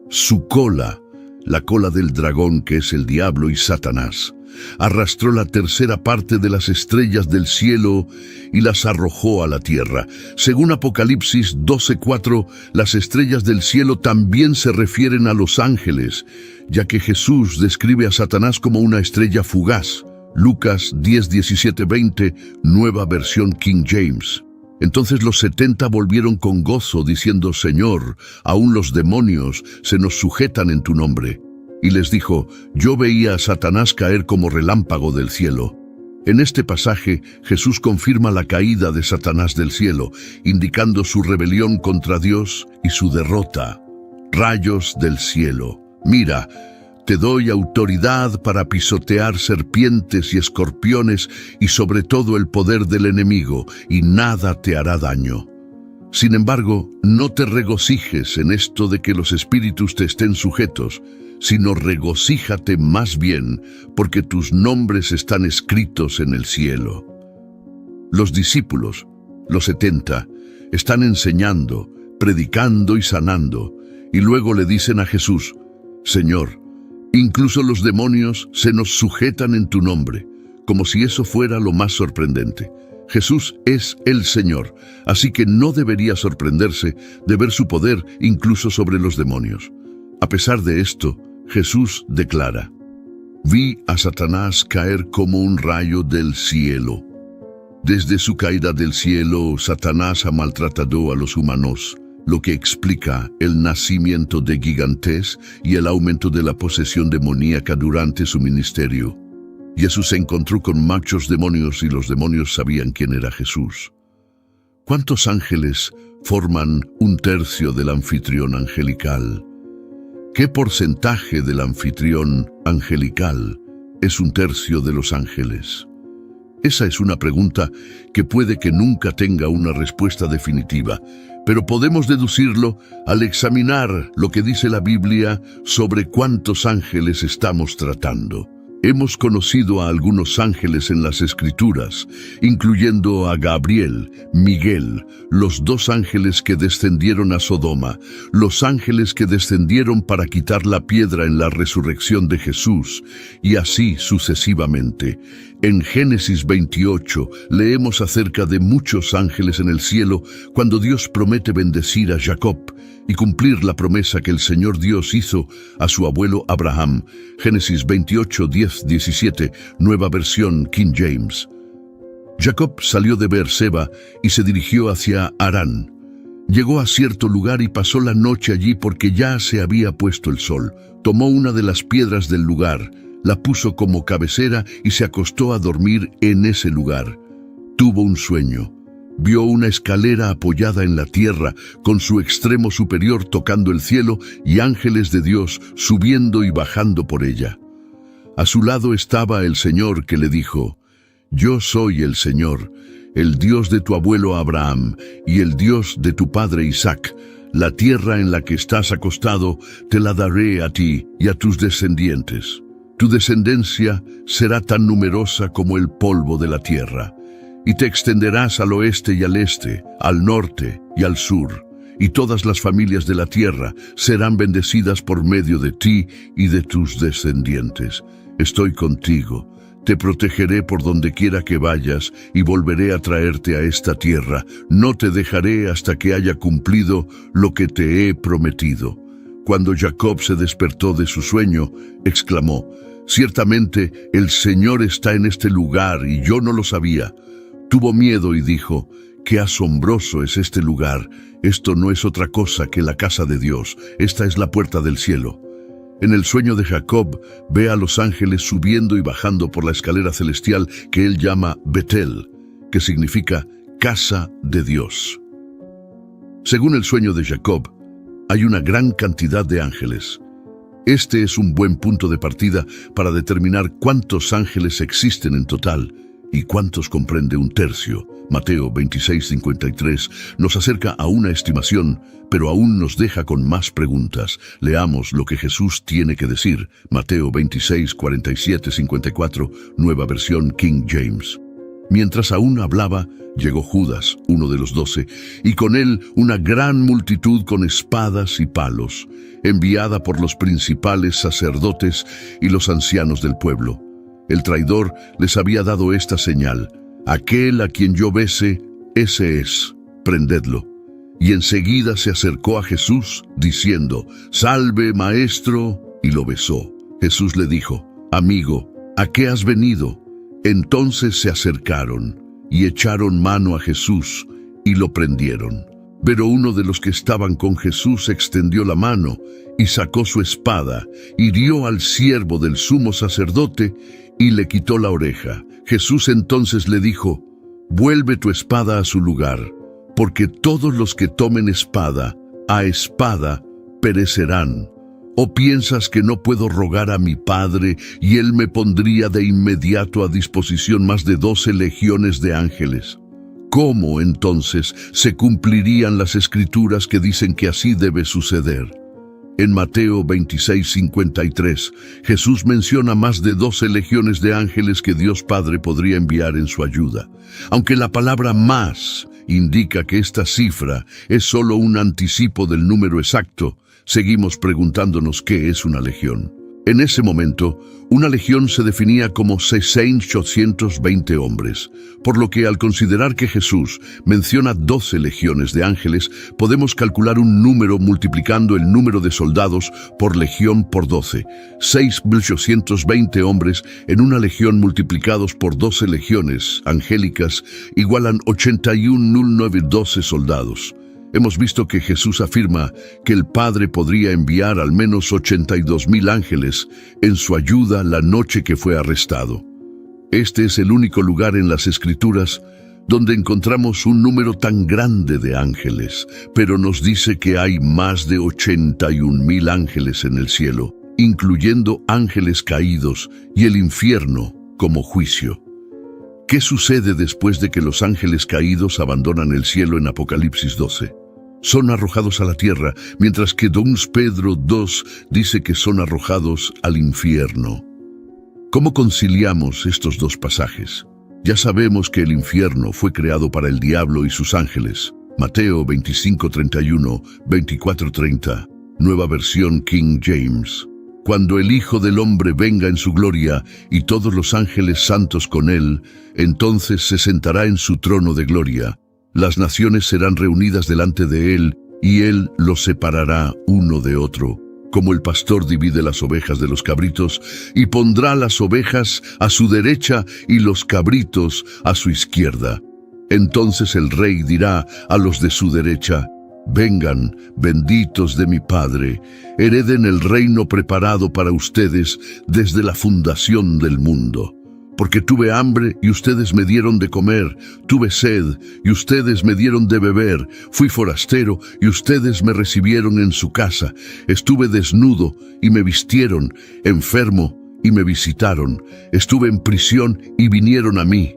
Su cola, la cola del dragón que es el diablo y Satanás, arrastró la tercera parte de las estrellas del cielo y las arrojó a la tierra. Según Apocalipsis 12:4, las estrellas del cielo también se refieren a los ángeles, ya que Jesús describe a Satanás como una estrella fugaz. Lucas 10:17-20, nueva versión King James. Entonces los 70 volvieron con gozo, diciendo: Señor, aún los demonios se nos sujetan en tu nombre. Y les dijo: Yo veía a Satanás caer como relámpago del cielo. En este pasaje, Jesús confirma la caída de Satanás del cielo, indicando su rebelión contra Dios y su derrota. Rayos del cielo. Mira, te doy autoridad para pisotear serpientes y escorpiones y sobre todo el poder del enemigo, y nada te hará daño. Sin embargo, no te regocijes en esto de que los espíritus te estén sujetos, sino regocíjate más bien, porque tus nombres están escritos en el cielo. Los discípulos, los 70, están enseñando, predicando y sanando, y luego le dicen a Jesús: Señor, incluso los demonios se nos sujetan en tu nombre, como si eso fuera lo más sorprendente. Jesús es el Señor, así que no debería sorprenderse de ver su poder incluso sobre los demonios. A pesar de esto, Jesús declara: «Vi a Satanás caer como un rayo del cielo». Desde su caída del cielo, Satanás ha maltratado a los humanos, lo que explica el nacimiento de gigantes y el aumento de la posesión demoníaca durante su ministerio. Jesús se encontró con muchos demonios y los demonios sabían quién era Jesús. ¿Cuántos ángeles forman un tercio del anfitrión angelical? ¿Qué porcentaje del anfitrión angelical es un tercio de los ángeles? Esa es una pregunta que puede que nunca tenga una respuesta definitiva, pero podemos deducirlo al examinar lo que dice la Biblia sobre cuántos ángeles estamos tratando. Hemos conocido a algunos ángeles en las Escrituras, incluyendo a Gabriel, Miguel, los dos ángeles que descendieron a Sodoma, los ángeles que descendieron para quitar la piedra en la resurrección de Jesús, y así sucesivamente. En Génesis 28 leemos acerca de muchos ángeles en el cielo cuando Dios promete bendecir a Jacob y cumplir la promesa que el Señor Dios hizo a su abuelo Abraham. Génesis 28, 10, 17, nueva versión King James. Jacob salió de Beerseba y se dirigió hacia Harán. Llegó a cierto lugar y pasó la noche allí porque ya se había puesto el sol. Tomó una de las piedras del lugar, la puso como cabecera y se acostó a dormir en ese lugar. Tuvo un sueño. Vio una escalera apoyada en la tierra, con su extremo superior tocando el cielo y ángeles de Dios subiendo y bajando por ella. A su lado estaba el Señor que le dijo: «Yo soy el Señor, el Dios de tu abuelo Abraham y el Dios de tu padre Isaac. La tierra en la que estás acostado te la daré a ti y a tus descendientes. Tu descendencia será tan numerosa como el polvo de la tierra. Y te extenderás al oeste y al este, al norte y al sur, y todas las familias de la tierra serán bendecidas por medio de ti y de tus descendientes. Estoy contigo, te protegeré por donde quiera que vayas y volveré a traerte a esta tierra. No te dejaré hasta que haya cumplido lo que te he prometido». Cuando Jacob se despertó de su sueño, exclamó: «Ciertamente el Señor está en este lugar y yo no lo sabía». Tuvo miedo y dijo: «Qué asombroso es este lugar. Esto no es otra cosa que la casa de Dios. Esta es la puerta del cielo». En el sueño de Jacob ve a los ángeles subiendo y bajando por la escalera celestial que él llama Betel, que significa casa de Dios. Según el sueño de Jacob, hay una gran cantidad de ángeles. Este es un buen punto de partida para determinar cuántos ángeles existen en total y cuántos comprende un tercio. Mateo 26:53 nos acerca a una estimación, pero aún nos deja con más preguntas. Leamos lo que Jesús tiene que decir. Mateo 26:47-54, nueva versión King James. Mientras aún hablaba, llegó Judas, uno de los 12, y con él una gran multitud con espadas y palos, enviada por los principales sacerdotes y los ancianos del pueblo. El traidor les había dado esta señal: «Aquel a quien yo bese, ese es, prendedlo». Y enseguida se acercó a Jesús, diciendo: «Salve, maestro», y lo besó. Jesús le dijo: «Amigo, ¿a qué has venido?». Entonces se acercaron y echaron mano a Jesús y lo prendieron. Pero uno de los que estaban con Jesús extendió la mano y sacó su espada, hirió al siervo del sumo sacerdote y le quitó la oreja. Jesús entonces le dijo: «Vuelve tu espada a su lugar, porque todos los que tomen espada, a espada perecerán. ¿O piensas que no puedo rogar a mi Padre y Él me pondría de inmediato a disposición más de 12 legiones de ángeles? ¿Cómo entonces se cumplirían las Escrituras que dicen que así debe suceder?». En Mateo 26:53, Jesús menciona más de 12 legiones de ángeles que Dios Padre podría enviar en su ayuda. Aunque la palabra «más» indica que esta cifra es solo un anticipo del número exacto, seguimos preguntándonos qué es una legión. En ese momento, una legión se definía como 620 hombres, por lo que al considerar que Jesús menciona 12 legiones de ángeles, podemos calcular un número multiplicando el número de soldados por legión por 12. 6.820 hombres en una legión multiplicados por 12 legiones angélicas igualan 81.912 soldados. Hemos visto que Jesús afirma que el Padre podría enviar al menos 82.000 ángeles en su ayuda la noche que fue arrestado. Este es el único lugar en las Escrituras donde encontramos un número tan grande de ángeles, pero nos dice que hay más de 81.000 ángeles en el cielo, incluyendo ángeles caídos y el infierno como juicio. ¿Qué sucede después de que los ángeles caídos abandonan el cielo en Apocalipsis 12? Son arrojados a la tierra, mientras que 2 Pedro 2 dice que son arrojados al infierno. ¿Cómo conciliamos estos dos pasajes? Ya sabemos que el infierno fue creado para el diablo y sus ángeles. Mateo 25:31, 24:30, nueva versión King James. Cuando el Hijo del Hombre venga en su gloria y todos los ángeles santos con él, entonces se sentará en su trono de gloria. Las naciones serán reunidas delante de él, y él los separará uno de otro, como el pastor divide las ovejas de los cabritos, y pondrá las ovejas a su derecha y los cabritos a su izquierda. Entonces el rey dirá a los de su derecha: vengan, benditos de mi Padre, hereden el reino preparado para ustedes desde la fundación del mundo. Porque tuve hambre y ustedes me dieron de comer, tuve sed y ustedes me dieron de beber, fui forastero y ustedes me recibieron en su casa, estuve desnudo y me vistieron, enfermo y me visitaron, estuve en prisión y vinieron a mí.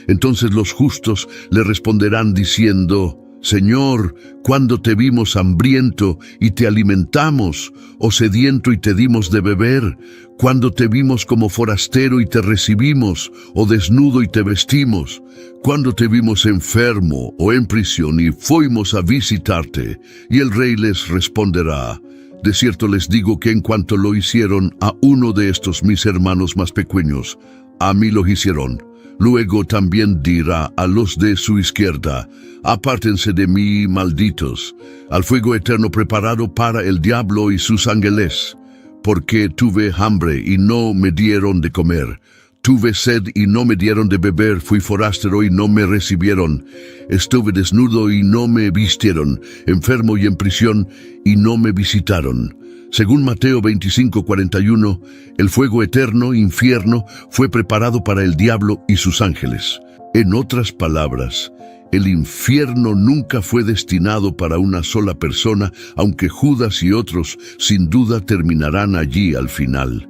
Entonces los justos le responderán diciendo: Señor, ¿cuándo te vimos hambriento y te alimentamos, o sediento y te dimos de beber? ¿Cuándo te vimos como forastero y te recibimos, o desnudo y te vestimos? ¿Cuándo te vimos enfermo o en prisión y fuimos a visitarte? Y el rey les responderá: de cierto les digo que en cuanto lo hicieron a uno de estos mis hermanos más pequeños, a mí lo hicieron. Luego también dirá a los de su izquierda: apártense de mí, malditos, al fuego eterno preparado para el diablo y sus ángeles. Porque tuve hambre y no me dieron de comer, tuve sed y no me dieron de beber, fui forastero y no me recibieron, estuve desnudo y no me vistieron, enfermo y en prisión y no me visitaron. Según Mateo 25:41, el fuego eterno, infierno, fue preparado para el diablo y sus ángeles. En otras palabras, el infierno nunca fue destinado para una sola persona, aunque Judas y otros sin duda terminarán allí al final.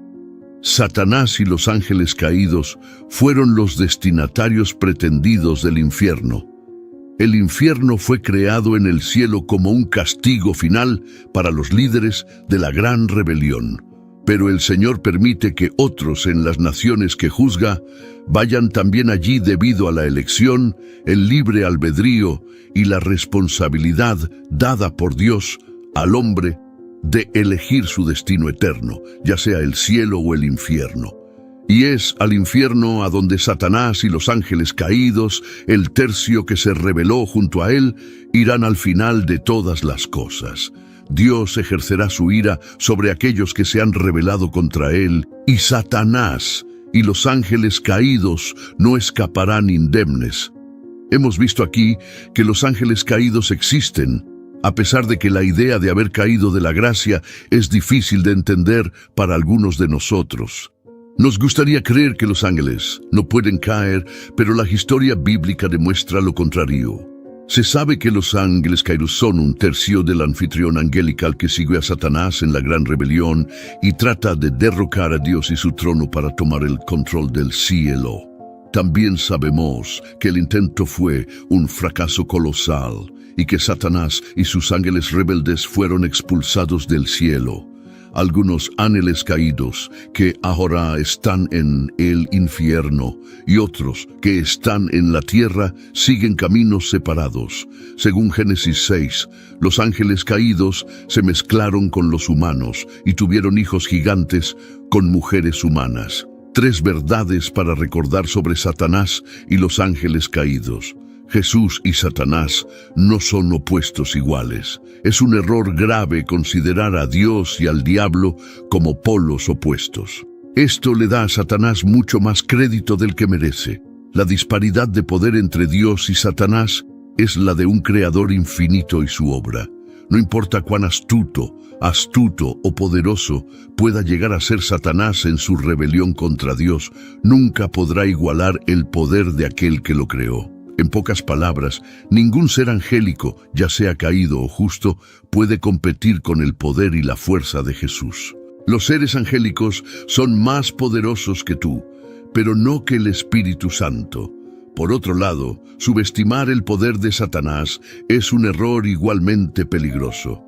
Satanás y los ángeles caídos fueron los destinatarios pretendidos del infierno. El infierno fue creado en el cielo como un castigo final para los líderes de la gran rebelión. Pero el Señor permite que otros en las naciones que juzga vayan también allí debido a la elección, el libre albedrío y la responsabilidad dada por Dios al hombre de elegir su destino eterno, ya sea el cielo o el infierno. Y es al infierno a donde Satanás y los ángeles caídos, el tercio que se rebeló junto a él, irán al final de todas las cosas. Dios ejercerá su ira sobre aquellos que se han rebelado contra él, y Satanás y los ángeles caídos no escaparán indemnes. Hemos visto aquí que los ángeles caídos existen, a pesar de que la idea de haber caído de la gracia es difícil de entender para algunos de nosotros. Nos gustaría creer que los ángeles no pueden caer, pero la historia bíblica demuestra lo contrario. Se sabe que los ángeles caídos son un tercio del anfitrión angelical que sigue a Satanás en la gran rebelión y trata de derrocar a Dios y su trono para tomar el control del cielo. También sabemos que el intento fue un fracaso colosal y que Satanás y sus ángeles rebeldes fueron expulsados del cielo. algunos ángeles caídos que ahora están en el infierno y otros que están en la tierra siguen caminos separados. Según Génesis 6, los ángeles caídos se mezclaron con los humanos y tuvieron hijos gigantes con mujeres humanas. 3 verdades para recordar sobre Satanás y los ángeles caídos. Jesús y Satanás no son opuestos iguales. Es un error grave considerar a Dios y al diablo como polos opuestos. Esto le da a Satanás mucho más crédito del que merece. La disparidad de poder entre Dios y Satanás es la de un creador infinito y su obra. No importa cuán astuto o poderoso pueda llegar a ser Satanás en su rebelión contra Dios, nunca podrá igualar el poder de aquel que lo creó. En pocas palabras, ningún ser angélico, ya sea caído o justo, puede competir con el poder y la fuerza de Jesús. Los seres angélicos son más poderosos que tú, pero no que el Espíritu Santo. Por otro lado, subestimar el poder de Satanás es un error igualmente peligroso.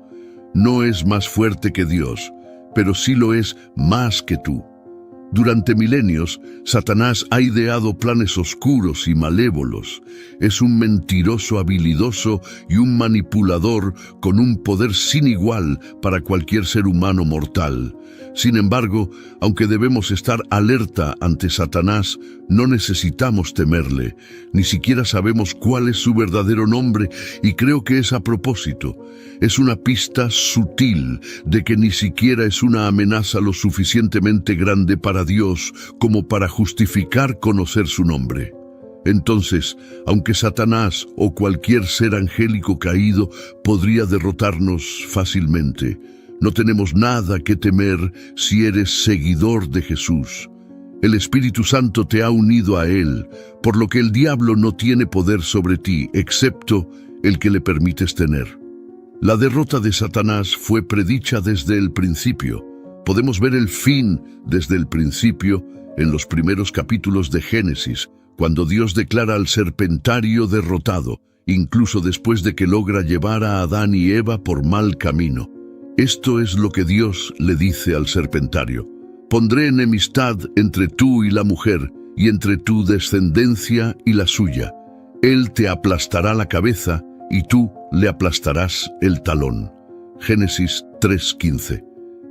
No es más fuerte que Dios, pero sí lo es más que tú. Durante milenios, Satanás ha ideado planes oscuros y malévolos. Es un mentiroso habilidoso y un manipulador con un poder sin igual para cualquier ser humano mortal. Sin embargo, aunque debemos estar alerta ante Satanás, no necesitamos temerle. Ni siquiera sabemos cuál es su verdadero nombre y creo que es a propósito. Es una pista sutil de que ni siquiera es una amenaza lo suficientemente grande para Dios como para justificar conocer su nombre. Entonces, aunque Satanás o cualquier ser angélico caído podría derrotarnos fácilmente, no tenemos nada que temer si eres seguidor de Jesús. El Espíritu Santo te ha unido a Él, por lo que el diablo no tiene poder sobre ti, excepto el que le permites tener. La derrota de Satanás fue predicha desde el principio. Podemos ver el fin desde el principio en los primeros capítulos de Génesis, cuando Dios declara al serpentario derrotado, incluso después de que logra llevar a Adán y Eva por mal camino. Esto es lo que Dios le dice al serpentario: pondré enemistad entre tú y la mujer, y entre tu descendencia y la suya. Él te aplastará la cabeza, y tú le aplastarás el talón. Génesis 3:15.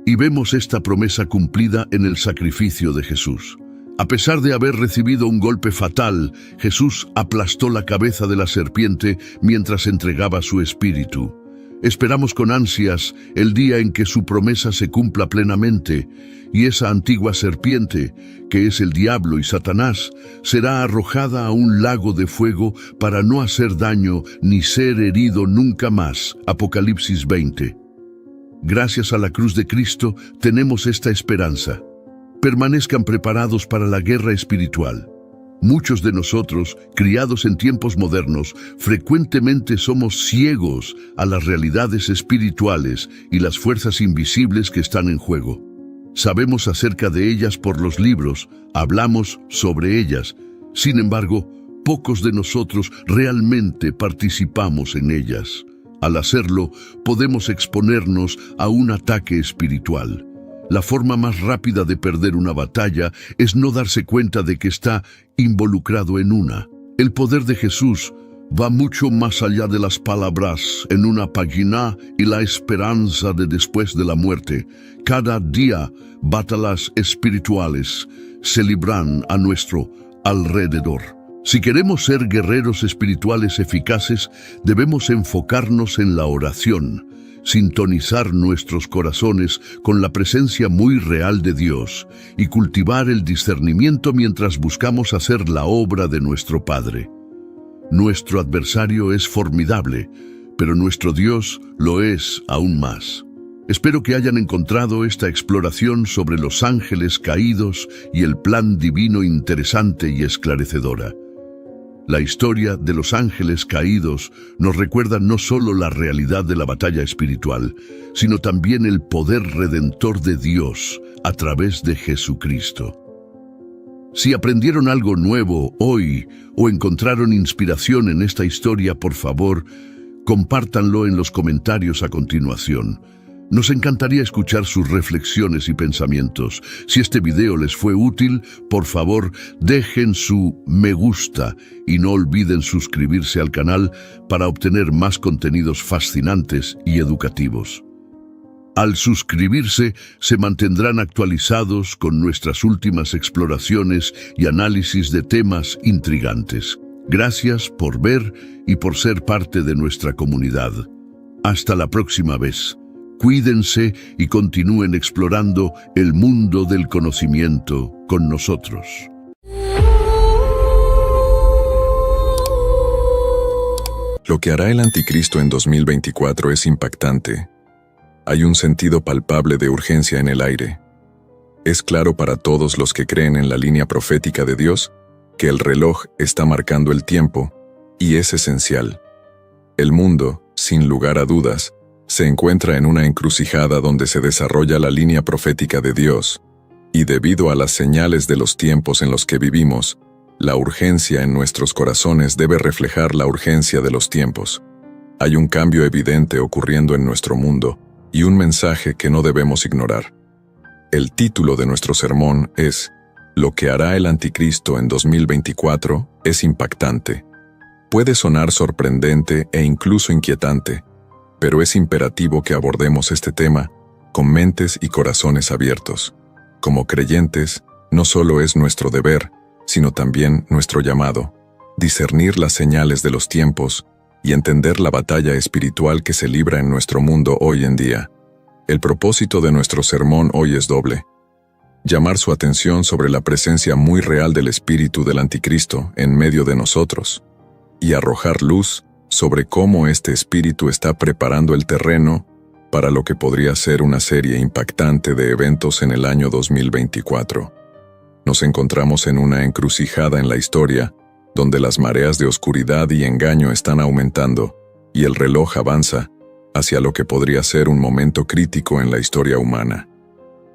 Y vemos esta promesa cumplida en el sacrificio de Jesús. A pesar de haber recibido un golpe fatal, Jesús aplastó la cabeza de la serpiente mientras entregaba su espíritu. Esperamos con ansias el día en que su promesa se cumpla plenamente, y esa antigua serpiente, que es el diablo y Satanás, será arrojada a un lago de fuego para no hacer daño ni ser herido nunca más. Apocalipsis 20. Gracias a la cruz de Cristo tenemos esta esperanza. Permanezcan preparados para la guerra espiritual. Muchos de nosotros, criados en tiempos modernos, frecuentemente somos ciegos a las realidades espirituales y las fuerzas invisibles que están en juego. Sabemos acerca de ellas por los libros, hablamos sobre ellas. Sin embargo, pocos de nosotros realmente participamos en ellas. Al hacerlo, podemos exponernos a un ataque espiritual. La forma más rápida de perder una batalla es no darse cuenta de que está involucrado en una. El poder de Jesús va mucho más allá de las palabras en una página y la esperanza de después de la muerte. Cada día, batallas espirituales se libran a nuestro alrededor. Si queremos ser guerreros espirituales eficaces, debemos enfocarnos en la oración, sintonizar nuestros corazones con la presencia muy real de Dios y cultivar el discernimiento mientras buscamos hacer la obra de nuestro Padre. Nuestro adversario es formidable, pero nuestro Dios lo es aún más. Espero que hayan encontrado esta exploración sobre los ángeles caídos y el plan divino interesante y esclarecedora. La historia de los ángeles caídos nos recuerda no solo la realidad de la batalla espiritual, sino también el poder redentor de Dios a través de Jesucristo. Si aprendieron algo nuevo hoy o encontraron inspiración en esta historia, por favor, compártanlo en los comentarios a continuación. Nos encantaría escuchar sus reflexiones y pensamientos. Si este video les fue útil, por favor, dejen su me gusta y no olviden suscribirse al canal para obtener más contenidos fascinantes y educativos. Al suscribirse, se mantendrán actualizados con nuestras últimas exploraciones y análisis de temas intrigantes. Gracias por ver y por ser parte de nuestra comunidad. Hasta la próxima vez. Cuídense y continúen explorando el mundo del conocimiento con nosotros. Lo que hará el anticristo en 2024 es impactante. Hay un sentido palpable de urgencia en el aire. Es claro para todos los que creen en la línea profética de Dios que el reloj está marcando el tiempo, y es esencial. El mundo, sin lugar a dudas, se encuentra en una encrucijada donde se desarrolla la línea profética de Dios, y debido a las señales de los tiempos en los que vivimos, la urgencia en nuestros corazones debe reflejar la urgencia de los tiempos. Hay un cambio evidente ocurriendo en nuestro mundo, y un mensaje que no debemos ignorar. El título de nuestro sermón es «Lo que hará el anticristo en 2024 es impactante». Puede sonar sorprendente e incluso inquietante, pero es imperativo que abordemos este tema con mentes y corazones abiertos. Como creyentes, no solo es nuestro deber, sino también nuestro llamado, discernir las señales de los tiempos y entender la batalla espiritual que se libra en nuestro mundo hoy en día. El propósito de nuestro sermón hoy es doble: llamar su atención sobre la presencia muy real del espíritu del anticristo en medio de nosotros, y arrojar luz sobre cómo este espíritu está preparando el terreno para lo que podría ser una serie impactante de eventos en el año 2024. Nos encontramos en una encrucijada en la historia, donde las mareas de oscuridad y engaño están aumentando, y el reloj avanza hacia lo que podría ser un momento crítico en la historia humana.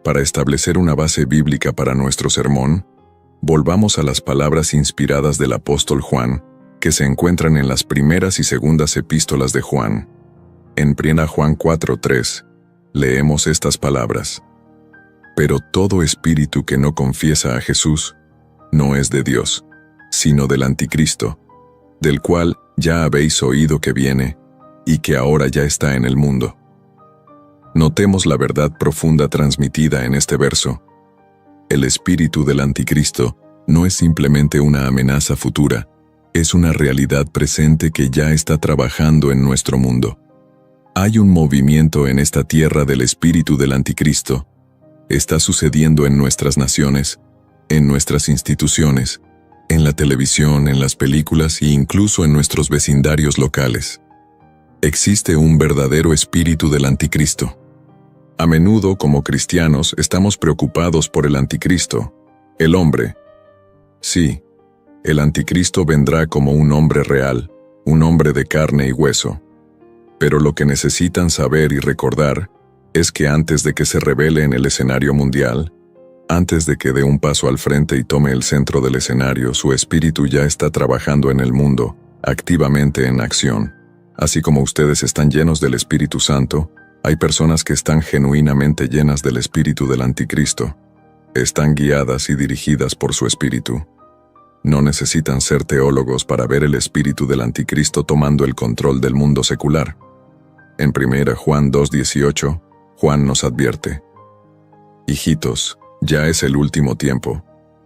Para establecer una base bíblica para nuestro sermón, volvamos a las palabras inspiradas del apóstol Juan, que se encuentran en las primeras y segundas epístolas de Juan. En 1 Juan 4:3, leemos estas palabras: «Pero todo espíritu que no confiesa a Jesús no es de Dios, sino del anticristo, del cual ya habéis oído que viene, y que ahora ya está en el mundo». Notemos la verdad profunda transmitida en este verso. El espíritu del anticristo no es simplemente una amenaza futura, es una realidad presente que ya está trabajando en nuestro mundo. Hay un movimiento en esta tierra del espíritu del anticristo. Está sucediendo en nuestras naciones, en nuestras instituciones, en la televisión, en las películas e incluso en nuestros vecindarios locales. Existe un verdadero espíritu del anticristo. A menudo, como cristianos, estamos preocupados por el anticristo, el hombre. Sí, el anticristo vendrá como un hombre real, un hombre de carne y hueso. Pero lo que necesitan saber y recordar es que antes de que se revele en el escenario mundial, antes de que dé un paso al frente y tome el centro del escenario, su espíritu ya está trabajando en el mundo, activamente en acción. Así como ustedes están llenos del Espíritu Santo, hay personas que están genuinamente llenas del espíritu del anticristo. Están guiadas y dirigidas por su espíritu. No necesitan ser teólogos para ver el espíritu del anticristo tomando el control del mundo secular. En 1 Juan 2:18, Juan nos advierte: «Hijitos, ya es el último tiempo,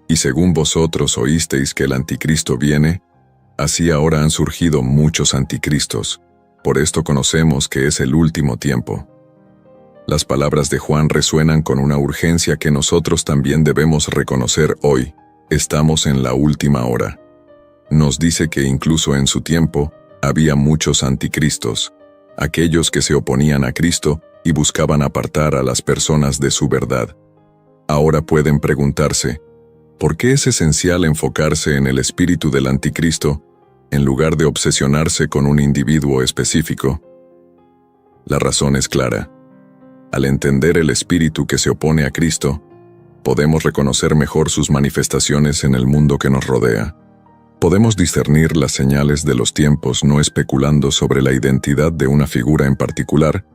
y según vosotros oísteis que el anticristo viene, así ahora han surgido muchos anticristos. Por esto conocemos que es el último tiempo». Las palabras de Juan resuenan con una urgencia que nosotros también debemos reconocer hoy. Estamos en la última hora. Nos dice que incluso en su tiempo había muchos anticristos, aquellos que se oponían a Cristo y buscaban apartar a las personas de su verdad. Ahora pueden preguntarse, ¿por qué es esencial enfocarse en el espíritu del anticristo en lugar de obsesionarse con un individuo específico? La razón es clara. Al entender el espíritu que se opone a Cristo, podemos reconocer mejor sus manifestaciones en el mundo que nos rodea. Podemos discernir las señales de los tiempos no especulando sobre la identidad de una figura en particular,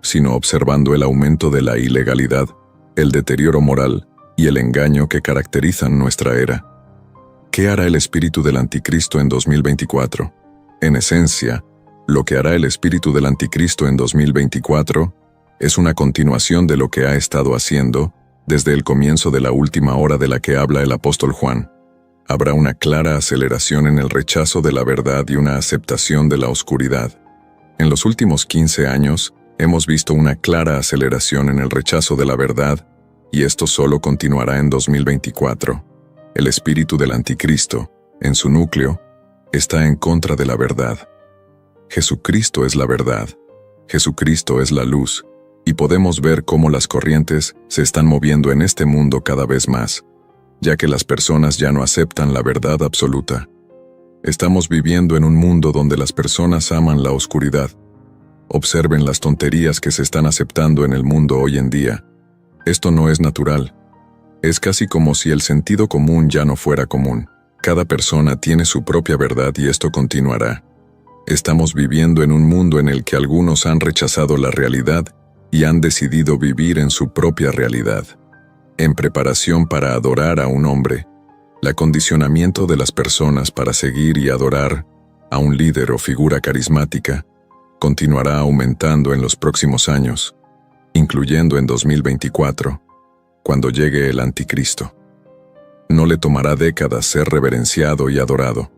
sino observando el aumento de la ilegalidad, el deterioro moral y el engaño que caracterizan nuestra era. ¿Qué hará el espíritu del anticristo en 2024? En esencia, lo que hará el espíritu del anticristo en 2024 es una continuación de lo que ha estado haciendo desde el comienzo de la última hora de la que habla el apóstol Juan. Habrá una clara aceleración en el rechazo de la verdad y una aceptación de la oscuridad. En los últimos 15 años, hemos visto una clara aceleración en el rechazo de la verdad, y esto solo continuará en 2024. El espíritu del anticristo, en su núcleo, está en contra de la verdad. Jesucristo es la verdad. Jesucristo es la luz, y podemos ver cómo las corrientes se están moviendo en este mundo cada vez más, ya que las personas ya no aceptan la verdad absoluta. Estamos viviendo en un mundo donde las personas aman la oscuridad. Observen las tonterías que se están aceptando en el mundo hoy en día. Esto no es natural. Es casi como si el sentido común ya no fuera común. Cada persona tiene su propia verdad y esto continuará. Estamos viviendo en un mundo en el que algunos han rechazado la realidad y han decidido vivir en su propia realidad. En preparación para adorar a un hombre, el acondicionamiento de las personas para seguir y adorar a un líder o figura carismática continuará aumentando en los próximos años, incluyendo en 2024, cuando llegue el anticristo. No le tomará décadas ser reverenciado y adorado.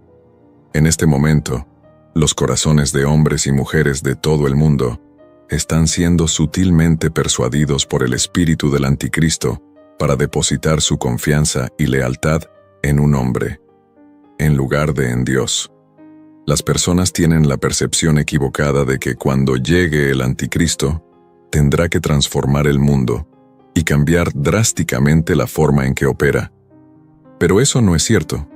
En este momento, los corazones de hombres y mujeres de todo el mundo están siendo sutilmente persuadidos por el espíritu del anticristo para depositar su confianza y lealtad en un hombre, en lugar de en Dios. Las personas tienen la percepción equivocada de que cuando llegue el anticristo, tendrá que transformar el mundo y cambiar drásticamente la forma en que opera. Pero eso no es cierto.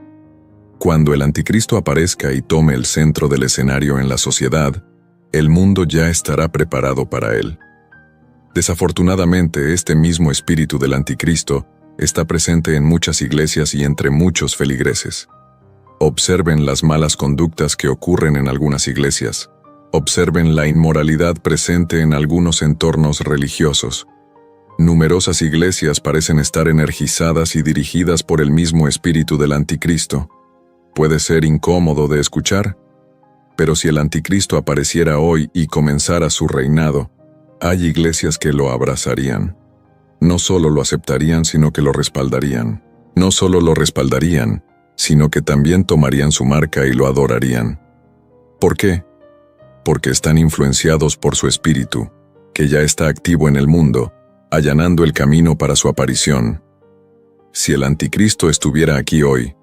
Cuando el anticristo aparezca y tome el centro del escenario en la sociedad, el mundo ya estará preparado para él. Desafortunadamente, este mismo espíritu del anticristo está presente en muchas iglesias y entre muchos feligreses. Observen las malas conductas que ocurren en algunas iglesias. Observen la inmoralidad presente en algunos entornos religiosos. Numerosas iglesias parecen estar energizadas y dirigidas por el mismo espíritu del anticristo. Puede ser incómodo de escuchar, pero si el anticristo apareciera hoy y comenzara su reinado, hay iglesias que lo abrazarían. No solo lo aceptarían, sino que lo respaldarían. No solo lo respaldarían, sino que también tomarían su marca y lo adorarían. ¿Por qué? Porque están influenciados por su espíritu, que ya está activo en el mundo, allanando el camino para su aparición. Si el anticristo estuviera aquí hoy,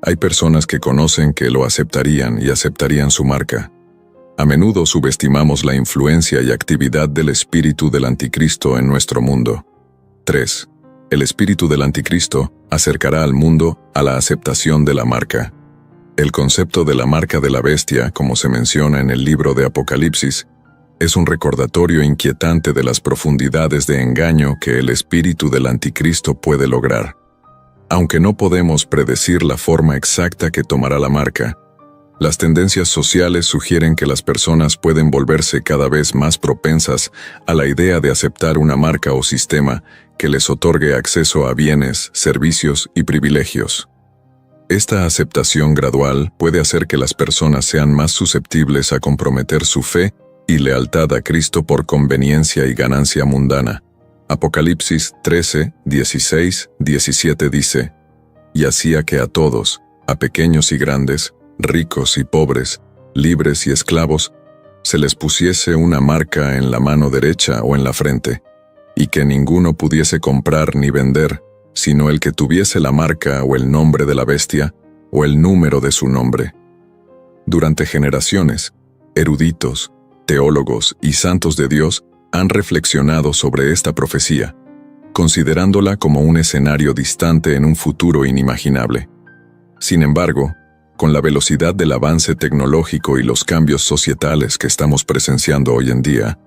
hay personas que conocen que lo aceptarían y aceptarían su marca. A menudo subestimamos la influencia y actividad del espíritu del anticristo en nuestro mundo. 3. El espíritu del anticristo acercará al mundo a la aceptación de la marca. El concepto de la marca de la bestia, como se menciona en el libro de Apocalipsis, es un recordatorio inquietante de las profundidades de engaño que el espíritu del anticristo puede lograr. Aunque no podemos predecir la forma exacta que tomará la marca, las tendencias sociales sugieren que las personas pueden volverse cada vez más propensas a la idea de aceptar una marca o sistema que les otorgue acceso a bienes, servicios y privilegios. Esta aceptación gradual puede hacer que las personas sean más susceptibles a comprometer su fe y lealtad a Cristo por conveniencia y ganancia mundana. Apocalipsis 13, 16, 17 dice: «Y hacía que a todos, a pequeños y grandes, ricos y pobres, libres y esclavos, se les pusiese una marca en la mano derecha o en la frente, y que ninguno pudiese comprar ni vender, sino el que tuviese la marca o el nombre de la bestia, o el número de su nombre». Durante generaciones, eruditos, teólogos y santos de Dios han reflexionado sobre esta profecía, considerándola como un escenario distante en un futuro inimaginable. Sin embargo, con la velocidad del avance tecnológico y los cambios societales que estamos presenciando hoy en día,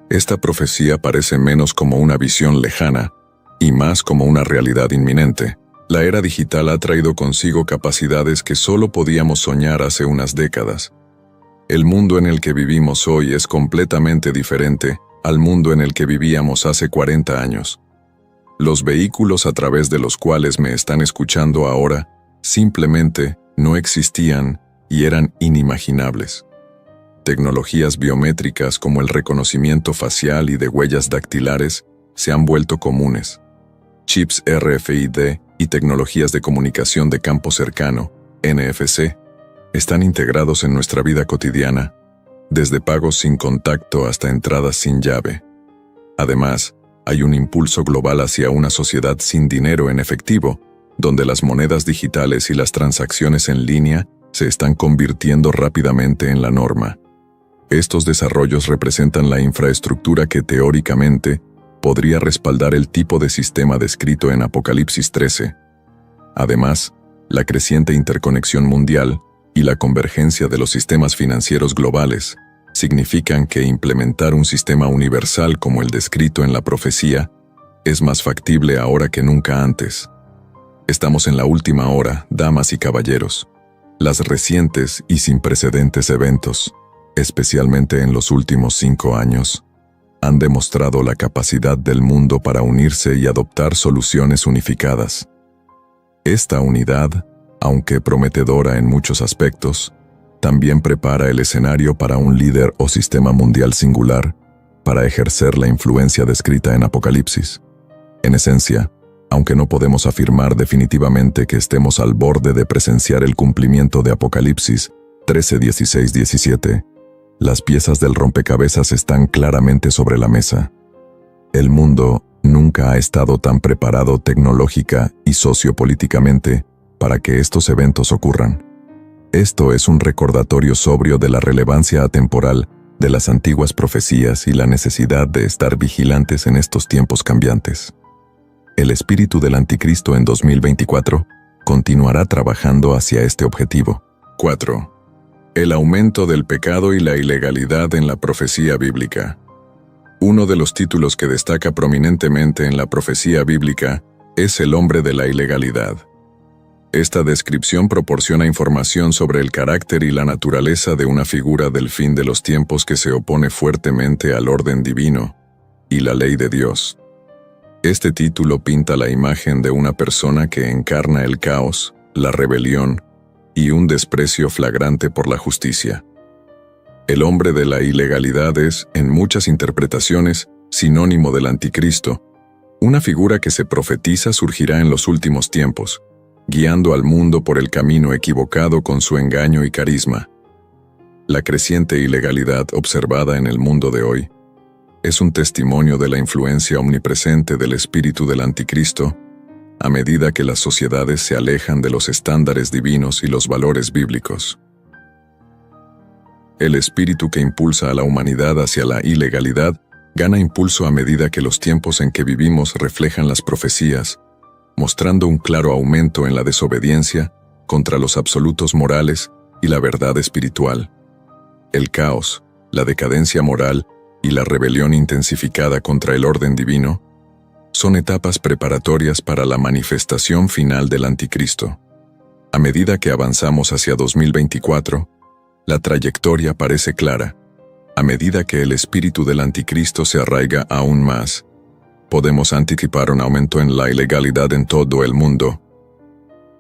esta profecía parece menos como una visión lejana y más como una realidad inminente. La era digital ha traído consigo capacidades que solo podíamos soñar hace unas décadas. El mundo en el que vivimos hoy es completamente diferente al mundo en el que vivíamos hace 40 años. Los vehículos a través de los cuales me están escuchando ahora simplemente no existían y eran inimaginables. Tecnologías biométricas como el reconocimiento facial y de huellas dactilares se han vuelto comunes. Chips RFID y tecnologías de comunicación de campo cercano, NFC, están integrados en nuestra vida cotidiana, desde pagos sin contacto hasta entradas sin llave. Además, hay un impulso global hacia una sociedad sin dinero en efectivo, donde las monedas digitales y las transacciones en línea se están convirtiendo rápidamente en la norma. Estos desarrollos representan la infraestructura que teóricamente podría respaldar el tipo de sistema descrito en Apocalipsis 13. Además, la creciente interconexión mundial y la convergencia de los sistemas financieros globales significan que implementar un sistema universal como el descrito en la profecía es más factible ahora que nunca antes. Estamos en la última hora, damas y caballeros. Las recientes y sin precedentes eventos, especialmente en los últimos 5 años, han demostrado la capacidad del mundo para unirse y adoptar soluciones unificadas. Esta unidad, aunque prometedora en muchos aspectos, también prepara el escenario para un líder o sistema mundial singular para ejercer la influencia descrita en Apocalipsis. En esencia, aunque no podemos afirmar definitivamente que estemos al borde de presenciar el cumplimiento de Apocalipsis 13, 16, 17, las piezas del rompecabezas están claramente sobre la mesa. El mundo nunca ha estado tan preparado tecnológica y sociopolíticamente para que estos eventos ocurran. Esto es un recordatorio sobrio de la relevancia atemporal de las antiguas profecías y la necesidad de estar vigilantes en estos tiempos cambiantes. El espíritu del anticristo en 2024 continuará trabajando hacia este objetivo. 4. El aumento del pecado y la ilegalidad en la profecía bíblica. Uno de los títulos que destaca prominentemente en la profecía bíblica es el hombre de la ilegalidad. Esta descripción proporciona información sobre el carácter y la naturaleza de una figura del fin de los tiempos que se opone fuertemente al orden divino y la ley de Dios. Este título pinta la imagen de una persona que encarna el caos, la rebelión y un desprecio flagrante por la justicia. El hombre de la ilegalidad es, en muchas interpretaciones, sinónimo del anticristo, una figura que se profetiza surgirá en los últimos tiempos, guiando al mundo por el camino equivocado con su engaño y carisma. La creciente ilegalidad observada en el mundo de hoy es un testimonio de la influencia omnipresente del espíritu del anticristo a medida que las sociedades se alejan de los estándares divinos y los valores bíblicos. El espíritu que impulsa a la humanidad hacia la ilegalidad gana impulso a medida que los tiempos en que vivimos reflejan las profecías, mostrando un claro aumento en la desobediencia contra los absolutos morales y la verdad espiritual. El caos, la decadencia moral y la rebelión intensificada contra el orden divino son etapas preparatorias para la manifestación final del anticristo. A medida que avanzamos hacia 2024, la trayectoria parece clara. A medida que el espíritu del anticristo se arraiga aún más, podemos anticipar un aumento en la ilegalidad en todo el mundo.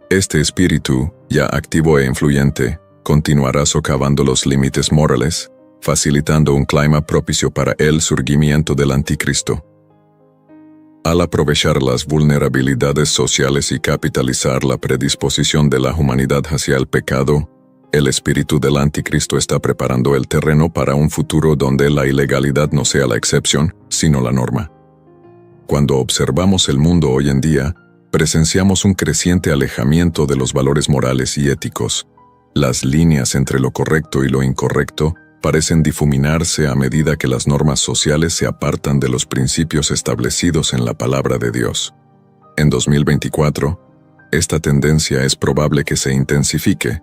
Este espíritu, ya activo e influyente, continuará socavando los límites morales, facilitando un clima propicio para el surgimiento del anticristo. Al aprovechar las vulnerabilidades sociales y capitalizar la predisposición de la humanidad hacia el pecado, el espíritu del anticristo está preparando el terreno para un futuro donde la ilegalidad no sea la excepción, sino la norma. Cuando observamos el mundo hoy en día, presenciamos un creciente alejamiento de los valores morales y éticos. Las líneas entre lo correcto y lo incorrecto parecen difuminarse a medida que las normas sociales se apartan de los principios establecidos en la palabra de Dios. En 2024, esta tendencia es probable que se intensifique,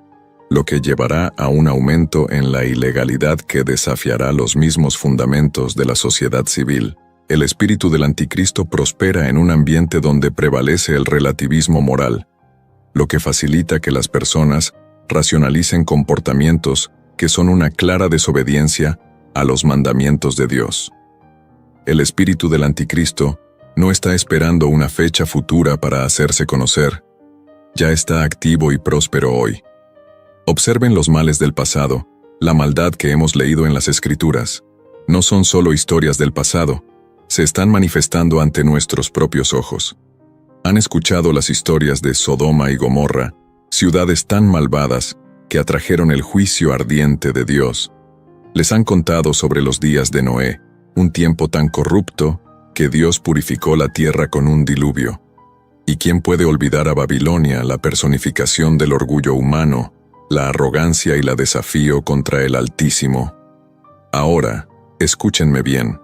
lo que llevará a un aumento en la ilegalidad que desafiará los mismos fundamentos de la sociedad civil. El espíritu del anticristo prospera en un ambiente donde prevalece el relativismo moral, lo que facilita que las personas racionalicen comportamientos que son una clara desobediencia a los mandamientos de Dios. El espíritu del anticristo no está esperando una fecha futura para hacerse conocer. Ya está activo y próspero hoy. Observen los males del pasado, la maldad que hemos leído en las Escrituras. No son solo historias del pasado, se están manifestando ante nuestros propios ojos. Han escuchado las historias de Sodoma y Gomorra, ciudades tan malvadas que atrajeron el juicio ardiente de Dios. Les han contado sobre los días de Noé, un tiempo tan corrupto que Dios purificó la tierra con un diluvio. ¿Y quién puede olvidar a Babilonia, la personificación del orgullo humano, la arrogancia y la desafío contra el Altísimo? Ahora, escúchenme bien.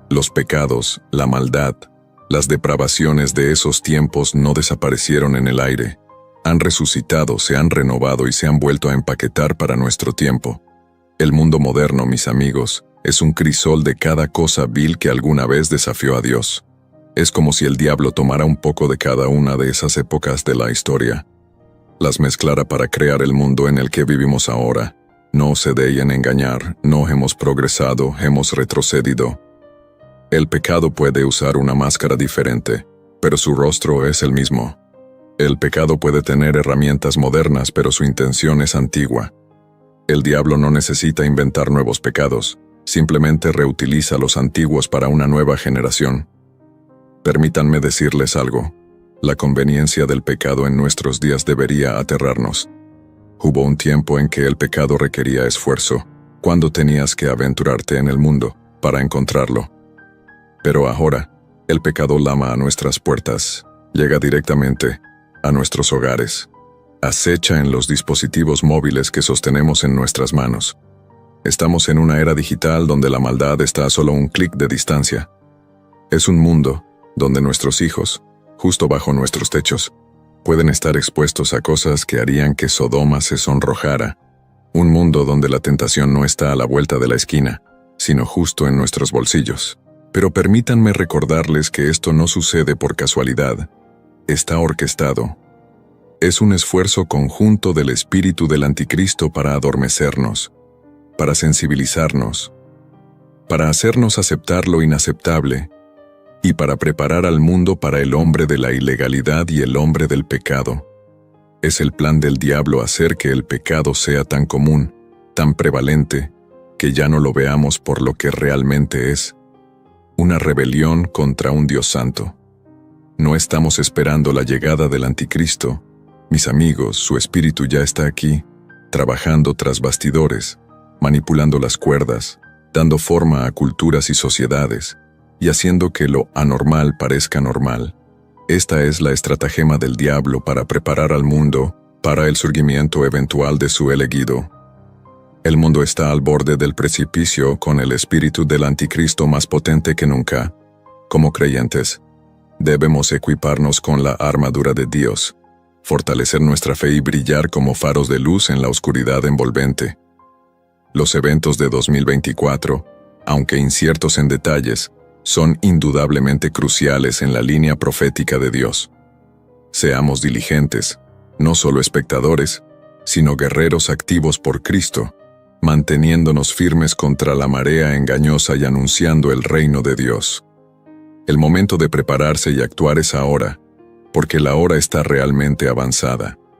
Los pecados, la maldad, las depravaciones de esos tiempos no desaparecieron en el aire. Han resucitado, se han renovado y se han vuelto a empaquetar para nuestro tiempo. El mundo moderno, mis amigos, es un crisol de cada cosa vil que alguna vez desafió a Dios. Es como si el diablo tomara un poco de cada una de esas épocas de la historia, las mezclara para crear el mundo en el que vivimos ahora. No se dejen engañar, no hemos progresado, hemos retrocedido. El pecado puede usar una máscara diferente, pero su rostro es el mismo. El pecado puede tener herramientas modernas, pero su intención es antigua. El diablo no necesita inventar nuevos pecados, simplemente reutiliza los antiguos para una nueva generación. Permítanme decirles algo. La conveniencia del pecado en nuestros días debería aterrarnos. Hubo un tiempo en que el pecado requería esfuerzo, cuando tenías que aventurarte en el mundo para encontrarlo. Pero ahora, el pecado lama a nuestras puertas, llega directamente a nuestros hogares. Acecha en los dispositivos móviles que sostenemos en nuestras manos. Estamos en una era digital donde la maldad está a solo un clic de distancia. Es un mundo donde nuestros hijos, justo bajo nuestros techos, pueden estar expuestos a cosas que harían que Sodoma se sonrojara. Un mundo donde la tentación no está a la vuelta de la esquina, sino justo en nuestros bolsillos. Pero permítanme recordarles que esto no sucede por casualidad. Está orquestado. Es un esfuerzo conjunto del espíritu del anticristo para adormecernos, para sensibilizarnos, para hacernos aceptar lo inaceptable y para preparar al mundo para el hombre de la ilegalidad y el hombre del pecado. Es el plan del diablo hacer que el pecado sea tan común, tan prevalente, que ya no lo veamos por lo que realmente es: una rebelión contra un Dios santo. No estamos esperando la llegada del anticristo. Mis amigos, su espíritu ya está aquí, trabajando tras bastidores, manipulando las cuerdas, dando forma a culturas y sociedades, y haciendo que lo anormal parezca normal. Esta es la estratagema del diablo para preparar al mundo para el surgimiento eventual de su elegido. El mundo está al borde del precipicio con el espíritu del anticristo más potente que nunca. Como creyentes, debemos equiparnos con la armadura de Dios, fortalecer nuestra fe y brillar como faros de luz en la oscuridad envolvente. Los eventos de 2024, aunque inciertos en detalles, son indudablemente cruciales en la línea profética de Dios. Seamos diligentes, no solo espectadores, sino guerreros activos por Cristo, manteniéndonos firmes contra la marea engañosa y anunciando el reino de Dios. El momento de prepararse y actuar es ahora, porque la hora está realmente avanzada.